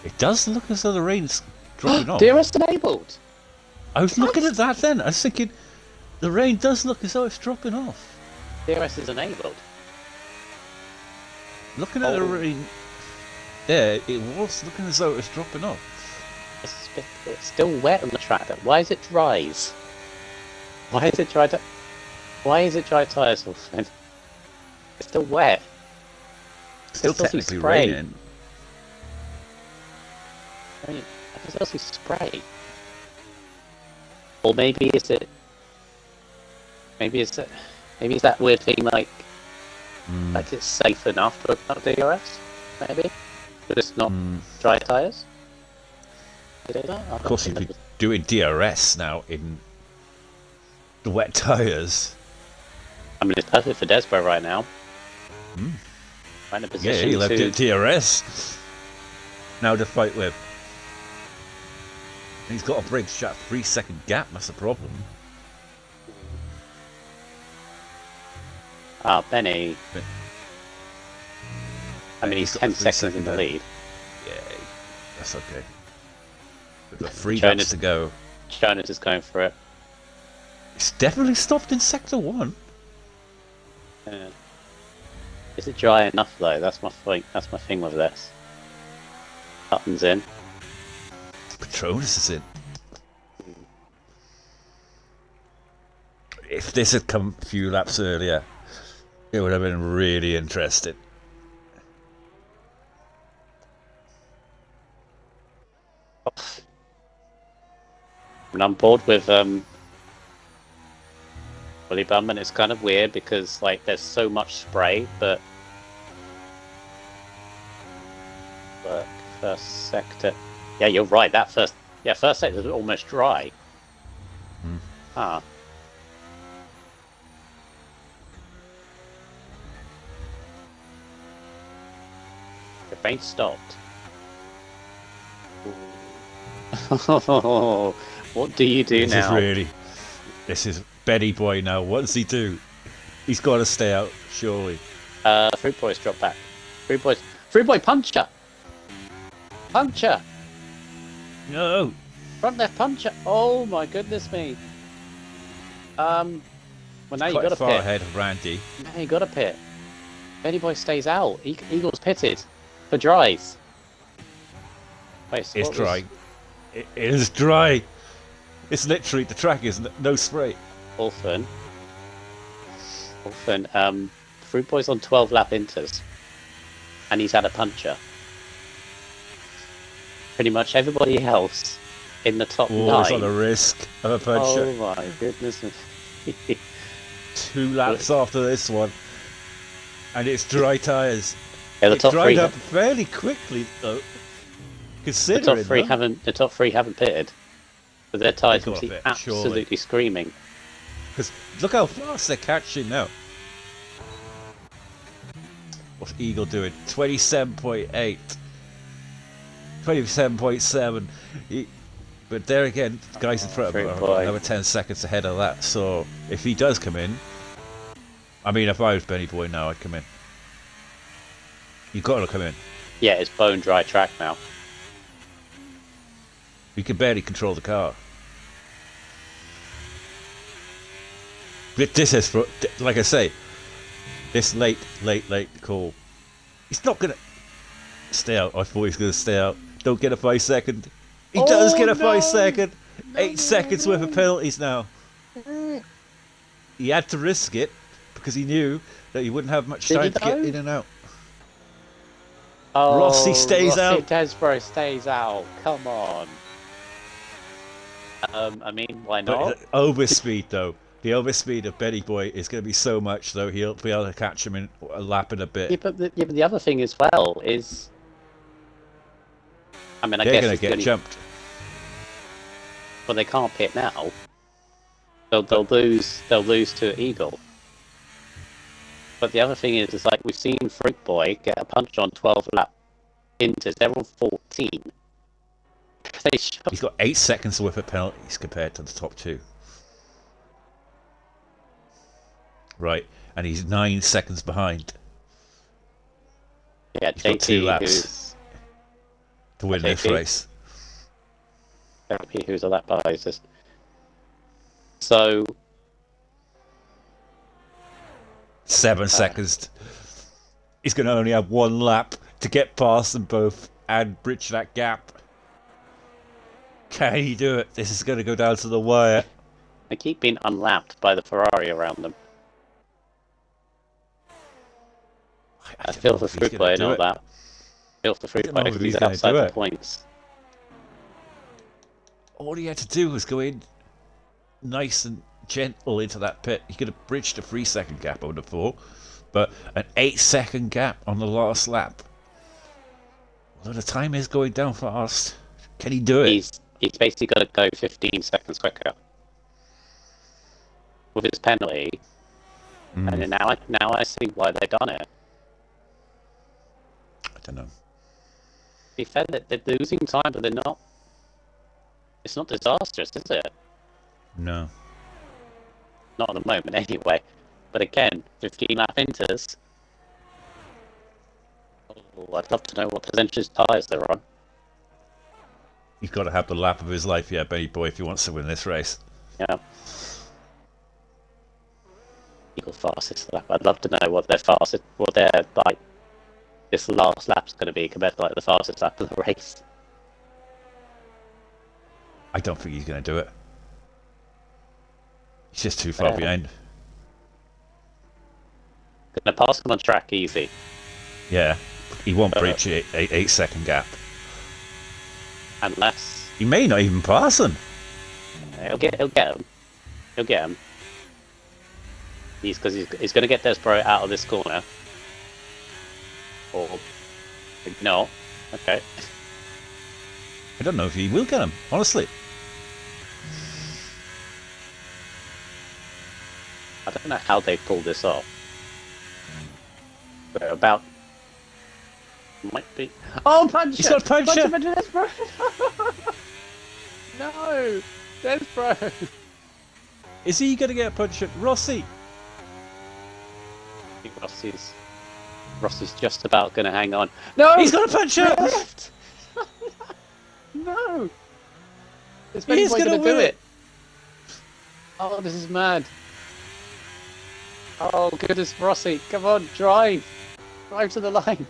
It does look as though the rain's dropping off. DRS enabled! I was looking at that then. I was thinking, the rain does look as though it's dropping off. DRS is enabled. Looking at the rain, yeah, it was looking as though it was dropping off. It's still wet on the track. Why is it dries? Why is it dry? Why is it dry tyres? It's still wet. Still technically raining. I mean, I can still see spray. Or maybe it's that weird thing like it's safe enough to open up DRS, maybe, but it's not dry tyres. Of course, you'd be doing DRS now in the wet tyres. I mean, it's perfect for Desbro right now. Right in a Yeah, position he left to... it DRS. Now to fight with. He's got to bridge that 3-second gap, that's the problem. Benny. I mean, he's 10 seconds in the lead. Yeah, that's okay. We've got 3 laps to go. Jonas is going for it. It's definitely stopped in sector 1. Yeah. Is it dry enough though? That's my thing. That's my thing with this. Button's in. Patronus is in. If this had come a few laps earlier, it would have been really interesting. And I'm bored with Willy Bum, and it's kind of weird because like there's so much spray, but first sector. Yeah, you're right. That first sector is almost dry. Ah. The rain stopped. What do you do now? This is Betty Boy now. What does he do? He's got to stay out, surely. Fruit Boy's dropped back. Fruit Boy puncher! Puncher! No! Front left puncher! Oh my goodness me! Well now you got to far pit. ahead of Randy. Now you got to pit. Benny Boy stays out. Eagle's pitted for dries. Wait, so It's dry. It is dry. It's literally, the track is no spray. Orphan. Fruit Boy's on 12 lap inters. And he's had a puncher. Pretty much everybody else in the top 9. Always on the risk of a puncher. Oh my goodness. 2 laps after this one. And it's dry tyres. Yeah, it dried up fairly quickly though. Considering the top three haven't pitted. But their tyres will be absolutely surely. screaming. Because look how fast they're catching now. What's Eagle doing? 27.8. 27.7. But there again, guys in front of him are another 10 seconds ahead of that. So if he does come in, I mean, if I was Benny Boy now, I'd come in. You've got to come in. Yeah, it's bone dry track now. We can barely control the car. But this is, for, like I say, this late call. He's not going to stay out. I thought he was going to stay out. Don't get a 5 second. He does get a 5 second. 8 seconds worth of penalties now. He had to risk it because he knew that he wouldn't have much time to get in and out. Oh, Rossi stays out. Desborough stays out. Come on. I mean, why not? But overspeed though. The overspeed of Betty Boy is going to be so much though he'll be able to catch him in a lap in a bit. Yeah, but the other thing as well is, I mean, I guess they're going to get jumped. Well, they can't pit now. They'll lose to Eagle. But the other thing is like we've seen Fruit Boy get a punch on 12 lap inters. They're on 14. He's got 8 seconds worth of penalties compared to the top 2. Right, and he's 9 seconds behind. Yeah, he's got 2 laps to win this race. JP, who's a lap behind us. So 7 seconds. He's going to only have 1 lap to get past them both and bridge that gap. Can he do it? This is going to go down to the wire. They keep being unlapped by the Ferrari around them. I feel for Fruit Boy and all that. I feel for Fruit Boy because he's outside the points. All he had to do was go in nice and gentle into that pit. He could have bridged a 3 second gap, I would have thought. But an 8 second gap on the last lap. Although the time is going down fast. Can he do it? He's basically got to go 15 seconds quicker with his penalty. And then now I see why they've done it. don't know. To be fair, they're losing time, but they're not. It's not disastrous, is it? No. Not at the moment, anyway. But again, 15 lap inters. Oh, I'd love to know what percentage tyres they're on. He's got to have the lap of his life, yeah, Benny boy, if he wants to win this race. Yeah. Equal fastest lap. I'd love to know what their fastest, what their like this last lap's going to be compared to like the fastest lap of the race. I don't think he's going to do it. He's just too far behind. Going to pass him on track easy. Yeah, he won't breach an 8-second gap. Unless He may not even pass him. he'll get him. He'll get him. He's going to get Desbro out of this corner. Or no. Okay. I don't know if he will get him, honestly. I don't know how they pulled this off. But about might be. Oh, punch! He's got a puncher! Desbro! No, Desbro! Is he going to get a punch at Rossi? I think Rossi's just about going to hang on. No, He's got a puncher! left. No, is He's going to win do it? Oh, this is mad. Oh goodness, Rossi, come on, drive to the line.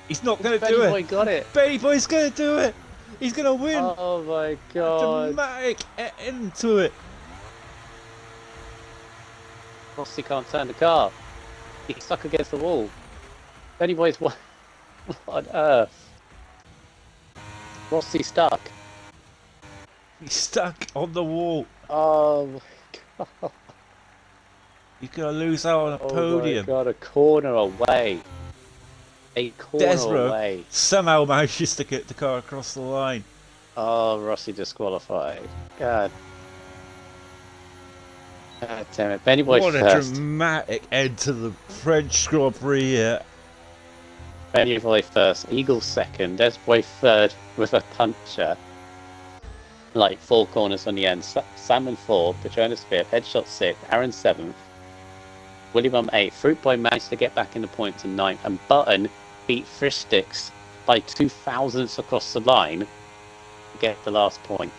He's not going to Benny do Boy it. got it. Benny Boy's going to do it. He's going to win. Oh my god. Dramatic end to it. Rossi can't turn the car. He's stuck against the wall. Benny Boy's what on earth? Rossi stuck. He's stuck on the wall. Oh my god. He's going to lose out on a podium. Oh my god, a corner away. A corner Desbro away. somehow manages to get the car across the line. Oh, Rossi disqualified. God. God damn it. Benny Boy What first. a dramatic end to the French Grand Prix here. Benny Boy first. Eagle second. Desboy third with a puncher. Like 4 corners on the end. Salmon 4. Petronas 5th. Headshot 6th. Aaron 7th. William 8th. Fruit Boy managed to get back in the points in 9th. And Button beat Fish Sticks by 2 thousandths across the line to get the last point.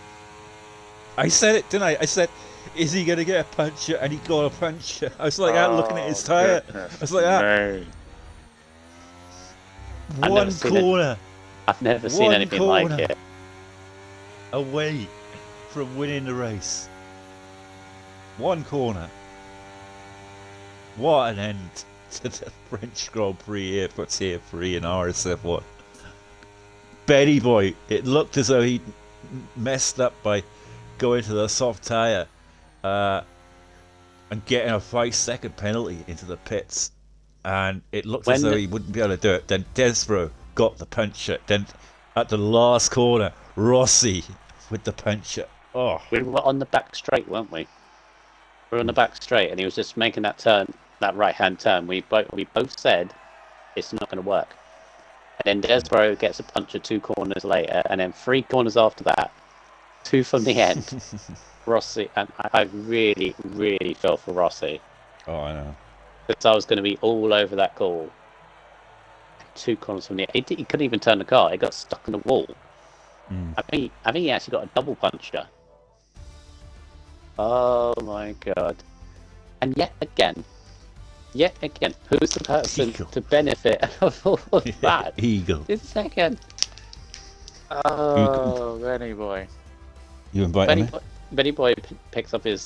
I said it, didn't I said, is he going to get a puncher? And he got a puncher. I was like that looking at his tyre. I was like that. One corner I've never seen anything like it. away from winning the race. One corner. What an end to the French Grand Prix here for Tier 3 in RSF1. Benny Boy, it looked as though he messed up by going to the soft tyre and getting a 5-second penalty into the pits. And it looked as though he wouldn't be able to do it. Then Desbro got the puncher. Then at the last corner, Rossi with the puncher. Oh, We were on the back straight, weren't we? We were on the back straight, and he was just making that turn, that right-hand turn. We both said it's not going to work. And then Desbro gets a puncher 2 corners later, and then 3 corners after that, 2 from the end. Rossi, and I really, really felt for Rossi. oh, I know. Because I was going to be all over that call. 2 corners from the end. He couldn't even turn the car. It got stuck in the wall. I think he actually got a double puncher. Oh my god. And yet again, who's the person Eagle. to benefit of all of that? Eagle. This second. Oh, Benny Boy. You inviting me? Benny Boy picks up his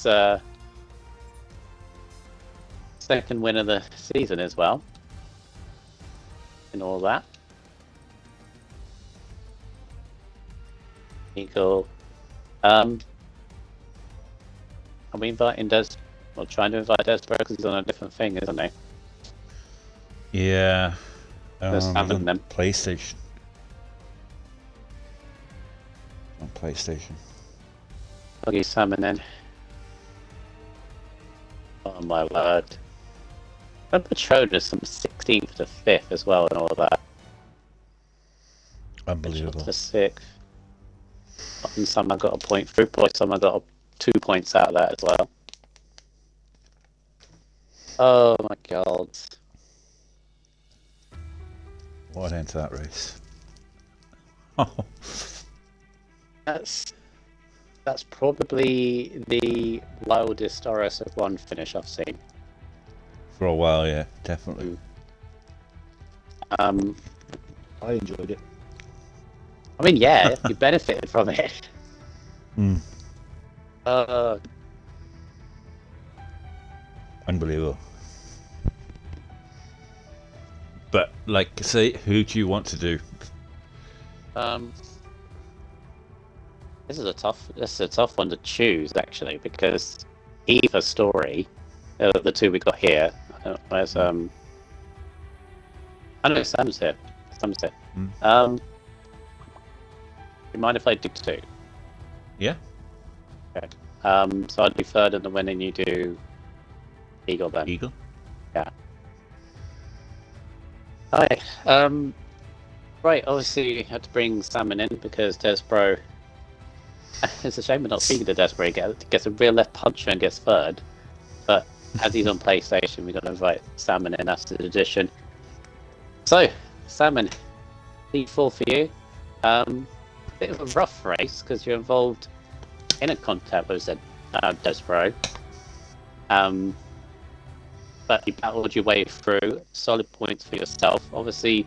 second win of the season as well. And all that. Eagle. Are we inviting Des? Well, trying to invite Desbro because he's on a different thing, isn't he? Yeah. There's Sam and them. PlayStation. On PlayStation. Buggy salmon then. Oh my word. And Petronas from 16th to 5th as well and all of that. Unbelievable. To 6th. And someone got a point through. Probably someone got 2 points out of that as well. Oh my god. What an end to that race. Oh. That's probably the wildest RSF1 finish I've seen. For a while, yeah, definitely. I enjoyed it. I mean, yeah, you benefited from it. Mm. Unbelievable. But, like, say, who do you want to do? This is a tough one to choose actually, because Eva Story, the two we got here. Where's I know Sam's here. You mind if I do 2? Yeah. Okay. So I'd do third in the win, and you do Eagle then. Eagle. Yeah. Alright. Right. Obviously, you had to bring Salmon in because Desbro. It's a shame we're not speaking to Desbro. He gets a real left puncher and gets third. But as he's on PlayStation, we've got to invite Salmon in. That's the addition. So, Salmon, P4 for you. Bit of a rough race because you're involved in a contact with Desbro. But you battled your way through. Solid points for yourself. Obviously,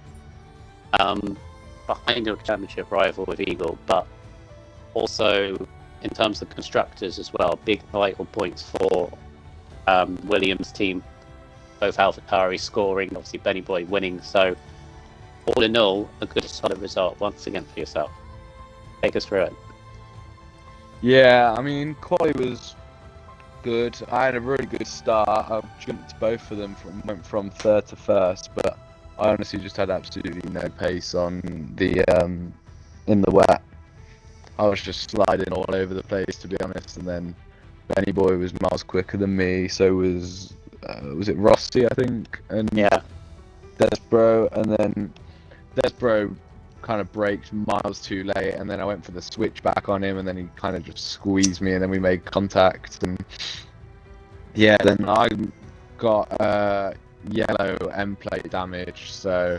behind your championship rival with Eagle, but also in terms of constructors as well, big vital points for Williams' team. Both AlphaTauri scoring, obviously Benny Boy winning. So all in all, a good solid result once again for yourself. Take us through it. Yeah, I mean, quali was good. I had a really good start. I jumped both of them went from third to first, but I honestly just had absolutely no pace on the in the wet. I was just sliding all over the place, to be honest. And then Benny Boy was miles quicker than me. So was it Rossi, I think, and Yeah. Desbro, and then Desbro kind of braked miles too late, and then I went for the switch back on him, and then he kind of just squeezed me, and then we made contact, and yeah, then I got yellow end plate damage, so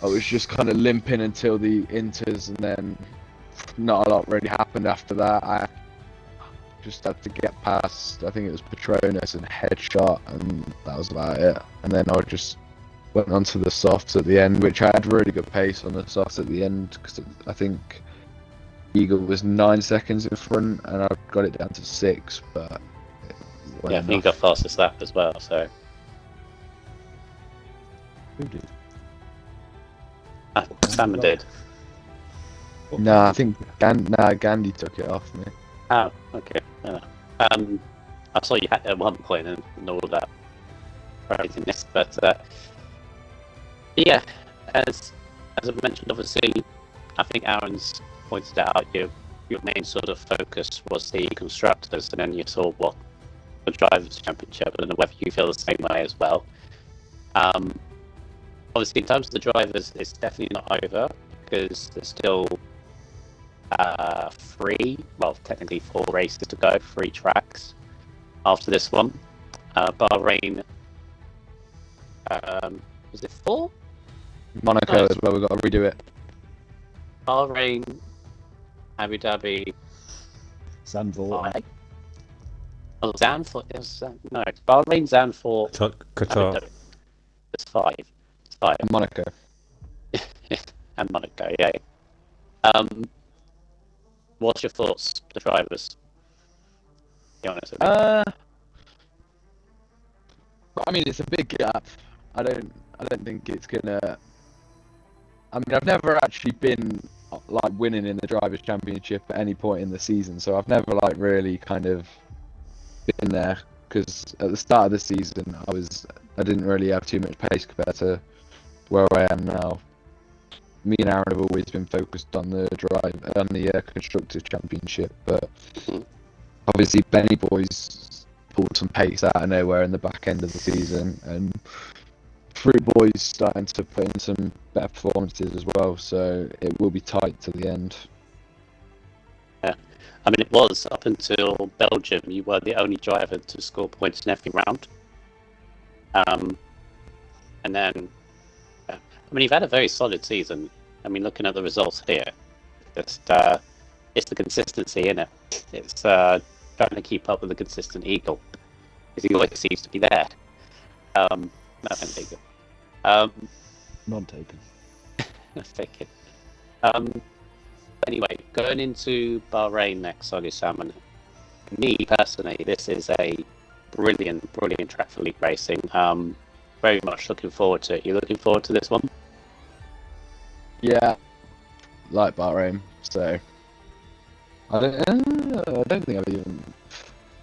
I was just kind of limping until the inters, and then not a lot really happened after that. I just had to get past, I think it was Patronus and Headshot, and that was about it. And then I just went on to the softs at the end, which I had really good pace on the softs at the end, because I think Eagle was 9 seconds in front, and I got it down to 6, but Yeah, I think you got fastest lap as well, so. Who did? Salmon did. Nah, I think Gandhi took it off me. Oh, okay. Yeah. I saw you had at one point and all that craziness, but yeah, as I mentioned, obviously, I think Aaron's pointed out your main sort of focus was the constructors, and then you saw what the drivers' championship. I don't know whether you feel the same way as well. Obviously, in terms of the drivers, it's definitely not over because there's still technically 4 races to go, 3 tracks after this one. Bahrain, was it 4? Monaco as well, we've got to redo it. Bahrain, Abu Dhabi, Zandvoort. 5. Oh, Zandvoort. No, it's Bahrain, Zandvoort, Abu Qatar. Dhabi. It's 5. It's 5. And Monaco. And Monaco, yeah. What's your thoughts, the drivers? Be honest with me. I mean, it's a big gap. I don't think it's gonna. I mean, I've never actually been like winning in the drivers' championship at any point in the season, so I've never like really kind of been there. Because at the start of the season, I didn't really have too much pace compared to where I am now. Me and Aaron have always been focused on the constructors championship, but obviously Benny Boys pulled some pace out of nowhere in the back end of the season, and Fruit Boys starting to put in some better performances as well, so it will be tight to the end. Yeah, I mean, it was up until Belgium. You were the only driver to score points in every round. And then, I mean, you've had a very solid season. I mean, looking at the results here, just it's the consistency in it. It's trying to keep up with the consistent Eagle, because he always seems to be there. No, taken. Not taken. Taken. Anyway, going into Bahrain next, Solly Salmon. Me personally, this is a brilliant track for league racing. Very much looking forward to it. You looking forward to this one? Yeah, like Bahrain. So I don't think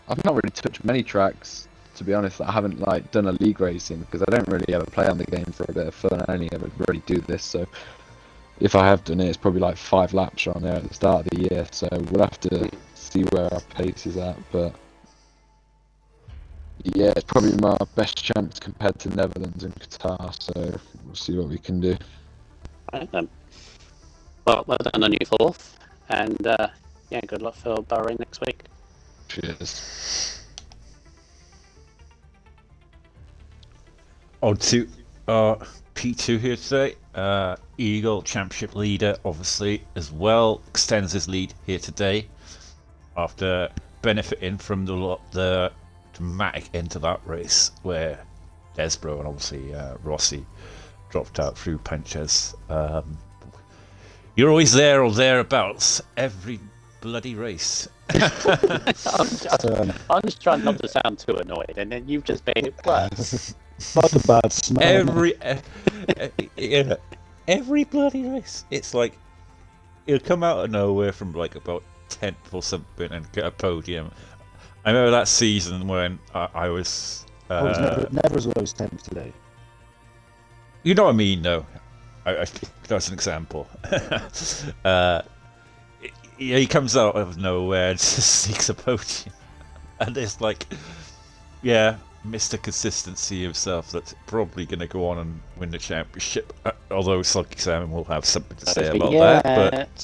I've not really touched many tracks, to be honest. I haven't like done a league racing because I don't really ever play on the game for a bit of fun. I only ever really do this. So if I have done it, it's probably like 5 laps on there at the start of the year. So we'll have to see where our pace is at, but. Yeah, it's probably my best chance compared to Netherlands and Qatar, so we'll see what we can do. Right then. Well done on your 4th, and yeah, good luck for Bahrain next week. Cheers. On to P2 here today. Eagle Championship leader, obviously, as well, extends his lead here today after benefiting from the dramatic end to that race where Desbro and obviously Rossi dropped out through punches. You're always there or thereabouts every bloody race. I'm just trying not to sound too annoyed, and then you've just made it worse. Like a bad smell. Every bloody race. It's like you'll come out of nowhere from like about 10th or something and get a podium. I remember that season when I was. I was never as low as 10th today. You know what I mean, though. That's an example. He comes out of nowhere and just sneaks a podium, and it's like, yeah, Mr. Consistency himself. That's probably going to go on and win the championship. Although Sulky Salmon will have something to say about that,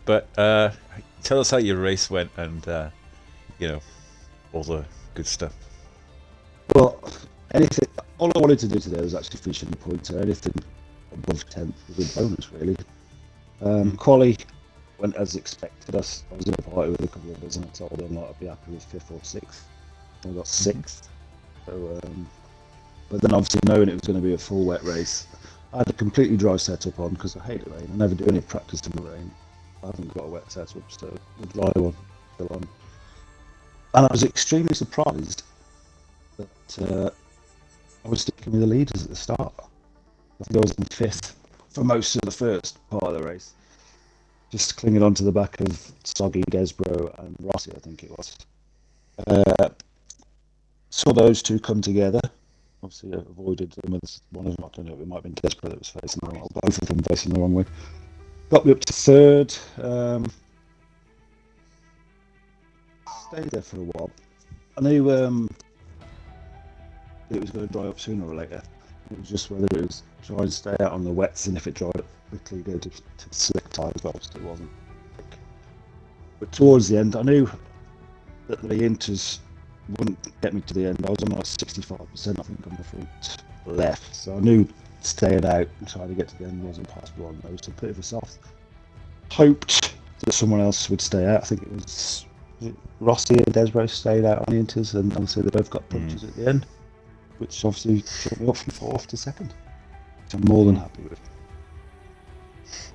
but tell us how your race went and. All the good stuff. Well, all I wanted to do today was actually finish in the points. Anything above 10th was a bonus, really. Quali went as expected. I was in a party with a couple of us, and I told them I'd be happy with 5th or 6th. I got 6th. So, but then obviously knowing it was going to be a full wet race, I had a completely dry setup on because I hate the rain. I never do any practice in the rain. I haven't got a wet setup, so the dry one still on. And I was extremely surprised that I was sticking with the leaders at the start. I think I was in 5th for most of the first part of the race. Just clinging onto the back of Soggy, Desbro and Rossi, I think it was. Saw those two come together. Obviously avoided them with one of them. I don't know, it might have been Desbro that was facing the wrong way. Both of them facing the wrong way. Got me up to 3rd. Stayed there for a while. I knew it was going to dry up sooner or later. It was just whether it was trying to stay out on the wets, and if it dried up quickly, go to slick tyres, but obviously it wasn't. But towards the end, I knew that the inters wouldn't get me to the end. I was on like 65%, I think, on the front left. So I knew staying out and trying to get to the end wasn't possible on those. So put it for soft. Hoped that someone else would stay out. I think it was Rossi and Desbro stayed out on the inters, and obviously they both got punches at the end, which obviously took me up from 4th to 2nd, which I'm more than happy with.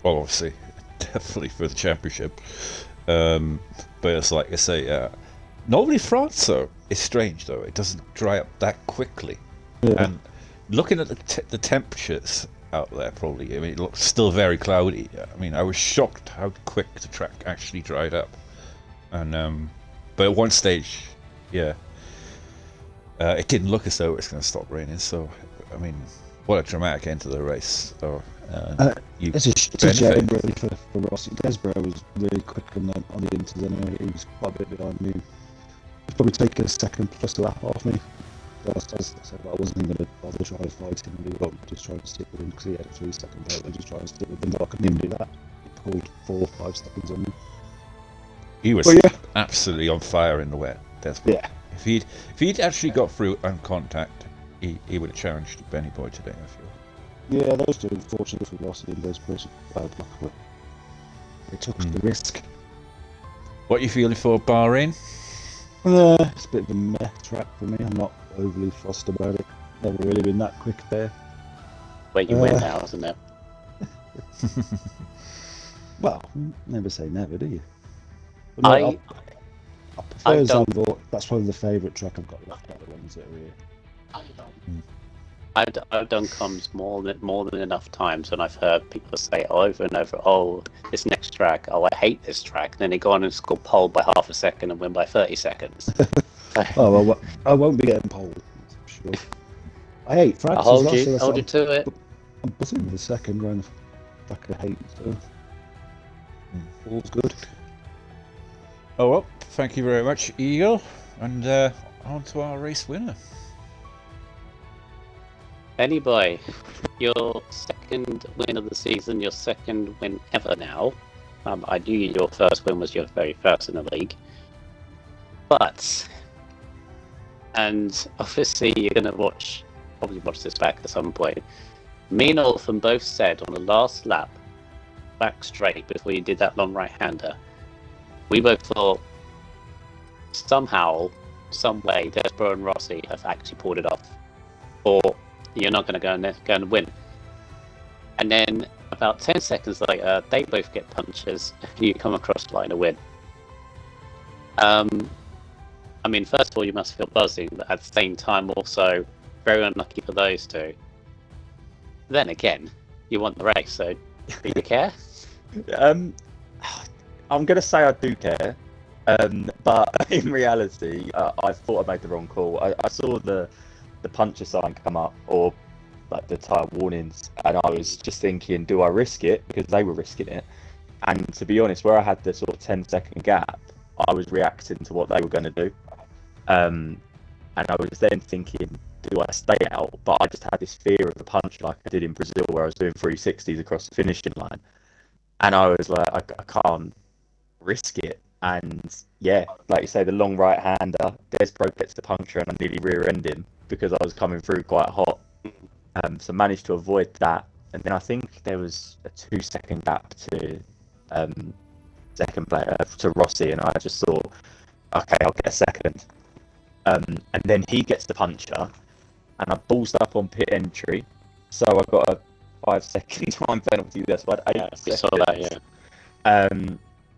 Well, obviously, definitely for the championship. But it's like I say, normally France, though, it's strange, though. It doesn't dry up that quickly. Yeah. And looking at the temperatures out there, probably, I mean, it looks still very cloudy. I mean, I was shocked how quick the track actually dried up. And but at one stage, yeah, it didn't look as though it was going to stop raining. So, I mean, what a dramatic end to the race. So, it's a shame really for Rossi. Desbro was really quick on the inters anyway. He was quite a bit behind me. He's probably taken a second plus a lap off me. last I said I wasn't going to bother trying to fight him and do just trying to stick with him because he had a 3-second belt and just trying to stick with him, but I couldn't even do that. He pulled 4 or 5 seconds on me. He was Well, yeah. absolutely on fire in the wet, Desmond. Yeah. If he'd actually got through on contact, he would have challenged Benny Boy today, I feel. Yeah, those two, unfortunately, we lost in those places. They took the risk. What are you feeling for Bahrain? It's a bit of a meh track for me. I'm not overly fussed about it. Never really been that quick there. Where you win now, isn't it? Well, never say never, do you? But no, I prefer Zandvoort. That's probably the favourite track I've got left out of the ones that are here. I've done comms more than enough times, and I've heard people say over and over, "Oh, this next track, oh, I hate this track." And then they go on and score pole by half a second and win by 30 seconds. Oh, well, I won't be getting pole, I'm sure. I hate fractures. I'll hold you to it. I'm buzzing the second round of back of hate, so all's good. Oh well, thank you very much, Eagle, and on to our race winner. Benny Boy, your second win of the season, your second win ever now. I knew your first win was your very first in the league. But, and obviously you're going to probably watch this back at some point. Me and Olfen both said on the last lap, back straight before you did that long right-hander, we both thought somehow, some way, Desbro and Rossi have actually pulled it off. Or you're not going to go and win. And then about 10 seconds later, they both get punches. You come across the line to win. I mean, first of all, you must feel buzzing, but at the same time, also very unlucky for those two. Then again, you want the race, so do you care? I'm going to say I do care, but in reality, I thought I made the wrong call. I saw the puncher sign come up, or like the tyre warnings, and I was just thinking, do I risk it? Because they were risking it. And to be honest, where I had the sort of 10-second gap, I was reacting to what they were going to do. And I was then thinking, do I stay out? But I just had this fear of a punch like I did in Brazil, where I was doing 360s across the finishing line. And I was like, I can't risk it. And yeah, like you say, the long right-hander, Desbro gets the puncture and I nearly rear-end him because I was coming through quite hot. So managed to avoid that. And then I think there was a 2-second gap to second player, to Rossi, and I just thought, okay, I'll get a second. And then he gets the puncher, and I ballsed up on pit entry, so I got a 5-second time penalty. That's what 8 seconds. I saw that, yeah.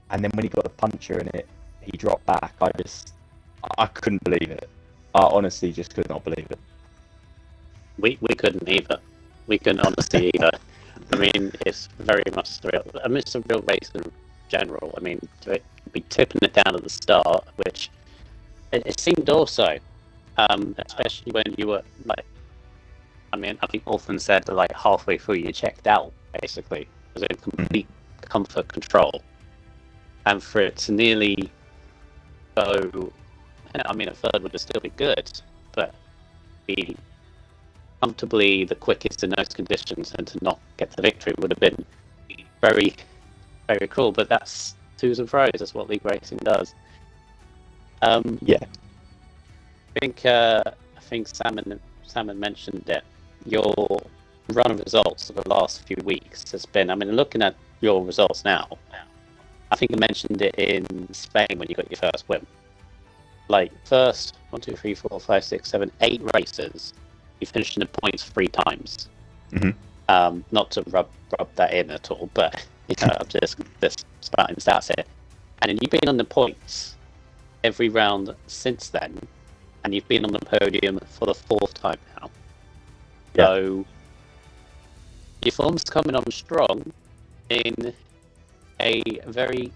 And then when he got the puncher in it, he dropped back. I couldn't believe it. I honestly just could not believe it. We couldn't either. We couldn't honestly either. I mean, it's very much surreal. I mean, it's a real race in general. I mean, to be tipping it down at the start, which it seemed also, especially when you were like, I mean, I think Olfen said that like halfway through you checked out, basically. It was in complete comfort control. And for it to nearly go, I mean, a third would still be good, but be comfortably the quickest in those conditions and to not get the victory would have been very, very cool. But that's twos and throws. That's what league racing does. Yeah. I think Sam mentioned it. Your run of results of the last few weeks has been. I mean, looking at your results now, I think I mentioned it in Spain when you got your first win. Like first 1, 2, 3, 4, 5, 6, 7, 8 races, you finished in the points 3 times. Mm-hmm. Not to rub that in at all, but you know, I'm just spouting stats here. And then you've been on the points every round since then, and you've been on the podium for the 4th time now. Yeah. So your form's coming on strong in a very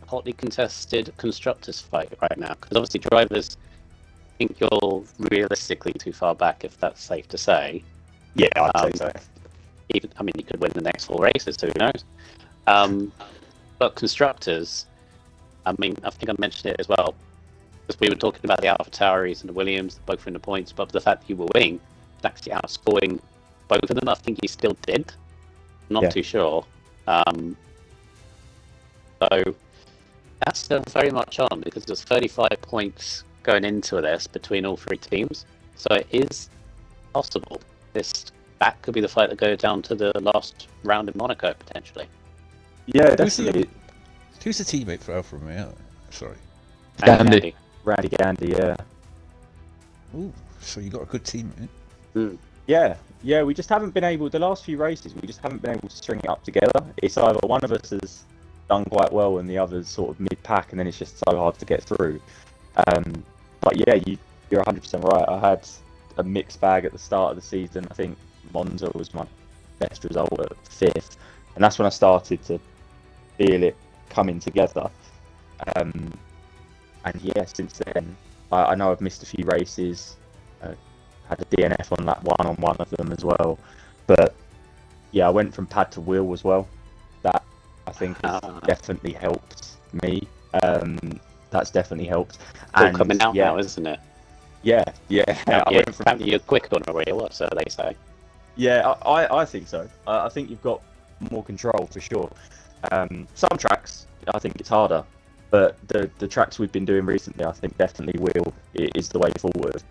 hotly contested constructors fight right now, because obviously drivers think you're realistically too far back, if that's safe to say. Yeah, I'd say so. Even, I mean, you could win the next 4 races, who knows? But constructors, I mean, I think I mentioned it as well. Because we were talking about the Alpha Tauris and the Williams, both in the points, but the fact that you were winning, actually outscoring both of them, I think you still did. Not Yeah. too sure. So that's still very much on, because there's 35 points going into this between all three teams. So it is possible. That could be the fight that goes down to the last round in Monaco, potentially. Yeah, Who's the, definitely. who's the teammate for Alfa Romeo? Sorry. Gandhi. Randy Gandy, yeah. Ooh, so you got a good teammate. Yeah, we just haven't been able, the last few races, we just haven't been able to string it up together. It's either one of us has done quite well and the other's sort of mid-pack, and then it's just so hard to get through. But yeah, you're 100% right. I had a mixed bag at the start of the season. I think Monza was my best result at 5th, and that's when I started to feel it coming together. And yeah, since then, I know I've missed a few races. Had a DNF on one of them as well. But yeah, I went from pad to wheel as well. That I think has definitely helped me. That's definitely helped. All coming out now, isn't it? Yeah. Apparently you're quick on a wheel, or so they say. Yeah, I think so. I think you've got more control for sure. Some tracks, I think it's harder. But the tracks we've been doing recently, I think definitely wheel is the way forward.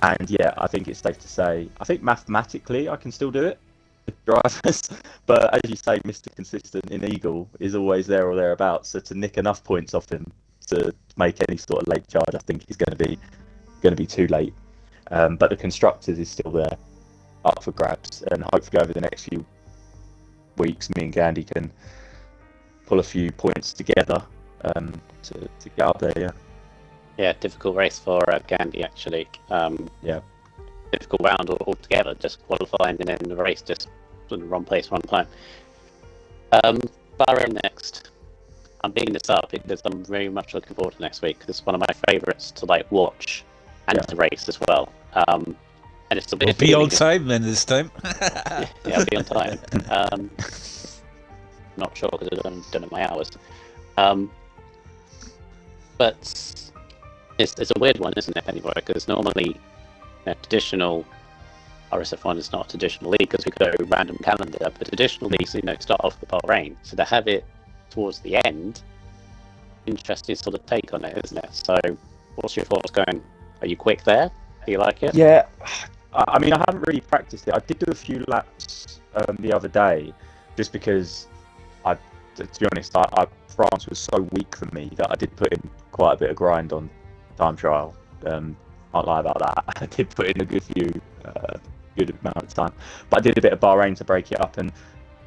And yeah, I think it's safe to say, I think mathematically I can still do it with drivers. But as you say, Mr. Consistent in Eagle is always there or thereabouts. So to nick enough points off him to make any sort of late charge, I think is going to be too late. But the constructors is still there, up for grabs. And hopefully over the next few weeks, me and Gandhi can pull a few points together to get up there. Yeah, difficult race for Gandhi, actually. Yeah. Difficult round altogether, just qualifying and then the race just in the wrong place, wrong time. Bahrain next. I'm beating this up because I'm very much looking forward to next week, because it's one of my favourites to watch and to race as well. And it's a bit. We'll be on time then this time. yeah, I'll be on time. Not sure because I don't know my hours. But it's a weird one, isn't it, anyway? Because normally, traditional RSF1 is not a traditional league because we go random calendar, but traditional leagues, start off with Bahrain. So to have it towards the end, interesting sort of take on it, isn't it? So, what's your thoughts going? Are you quick there? Do you like it? Yeah, I mean, I haven't really practiced it. I did do a few laps the other day, just because to be honest, France was so weak for me that I did put in quite a bit of grind on time trial. Can't lie about that. I did put in a good amount of time, but I did a bit of Bahrain to break it up, and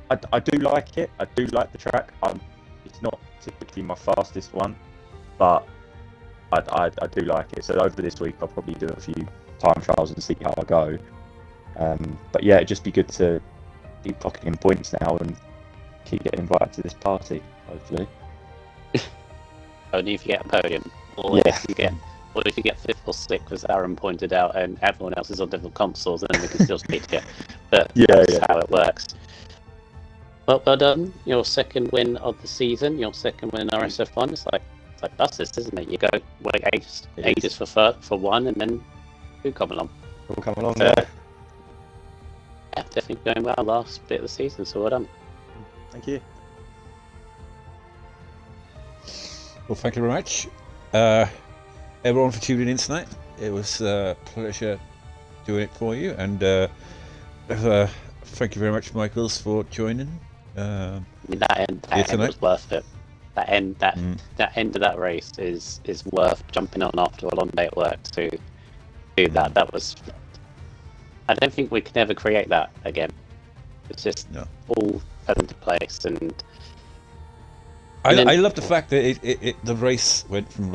I do like it. I do like the track. It's not typically my fastest one, but I do like it. So over this week, I'll probably do a few time trials and see how I go. But yeah, it'd just be good to keep pocketing points now and keep getting invited to this party, hopefully. Only if you get a podium, or if you get 5th or 6th, as Aaron pointed out, and everyone else is on different consoles, and then we can still speak to you. But that's how it works. Well done. Your second win of the season, your second win in RSF1. It's like buses, isn't it? You go ages for one, and then two come along. All come along So, there. Yeah, definitely going well last bit of the season. So well done. Thank you. Well, thank you very much, everyone, for tuning in tonight. It was a pleasure doing it for you, and thank you very much, Michaels, for joining. I mean, that end was worth it. That end of that race is worth jumping on after a long day at work to do that. That was. I don't think we can ever create that again. It's just all fell into place, and I love the fact that the race went from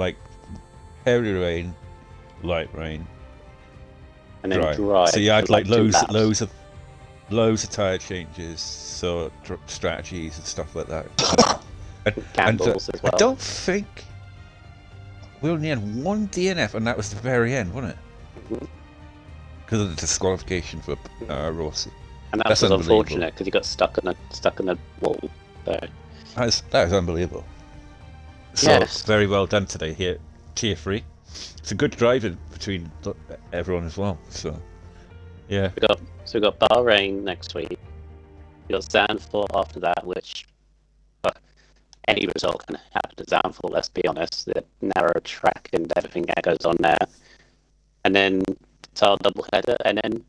heavy rain, light rain, and then dry. So you had loads of tire changes, so strategies and stuff like that. Candles as well. I don't think we only had one DNF, and that was the very end, wasn't it? Because of the disqualification for Rossi. And that was unfortunate because he got stuck in the wall. So. That is unbelievable. So very well done today here, Tier 3. it's a good driving between everyone as well. So, yeah. We got Bahrain next week. We got Zandvoort after that, which any result can happen to Zandvoort. Let's be honest, the narrow track and everything that goes on there, and then Qatar double header, and then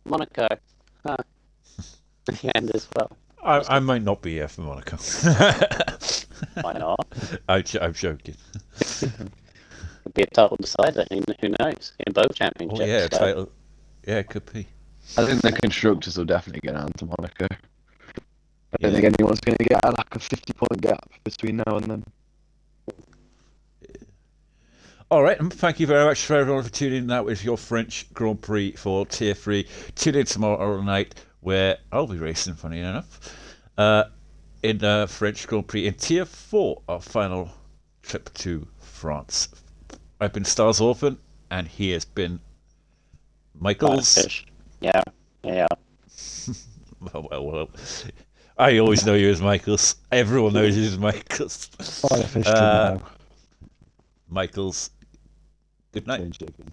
Monaco at the end as well. I might not be here for Monaco. Why not? I'm joking. Could be a title decider. Who knows? In both championships. Oh yeah, so. title. Yeah, it could be. I think the constructors will definitely get down to Monaco. I don't think anyone's going to get like a 50-point gap between now and then. All right, and thank you very much for everyone for tuning in. That was your French Grand Prix for Tier 3. Tune in tomorrow night where I'll be racing, funny enough, in French Grand Prix in Tier 4, our final trip to France. I've been Stars Orphan, and he has been Michaels. Yeah. Well. I always know you as Michaels. Everyone knows you as Michaels. Firefish to know. Michaels, good night. Change it again.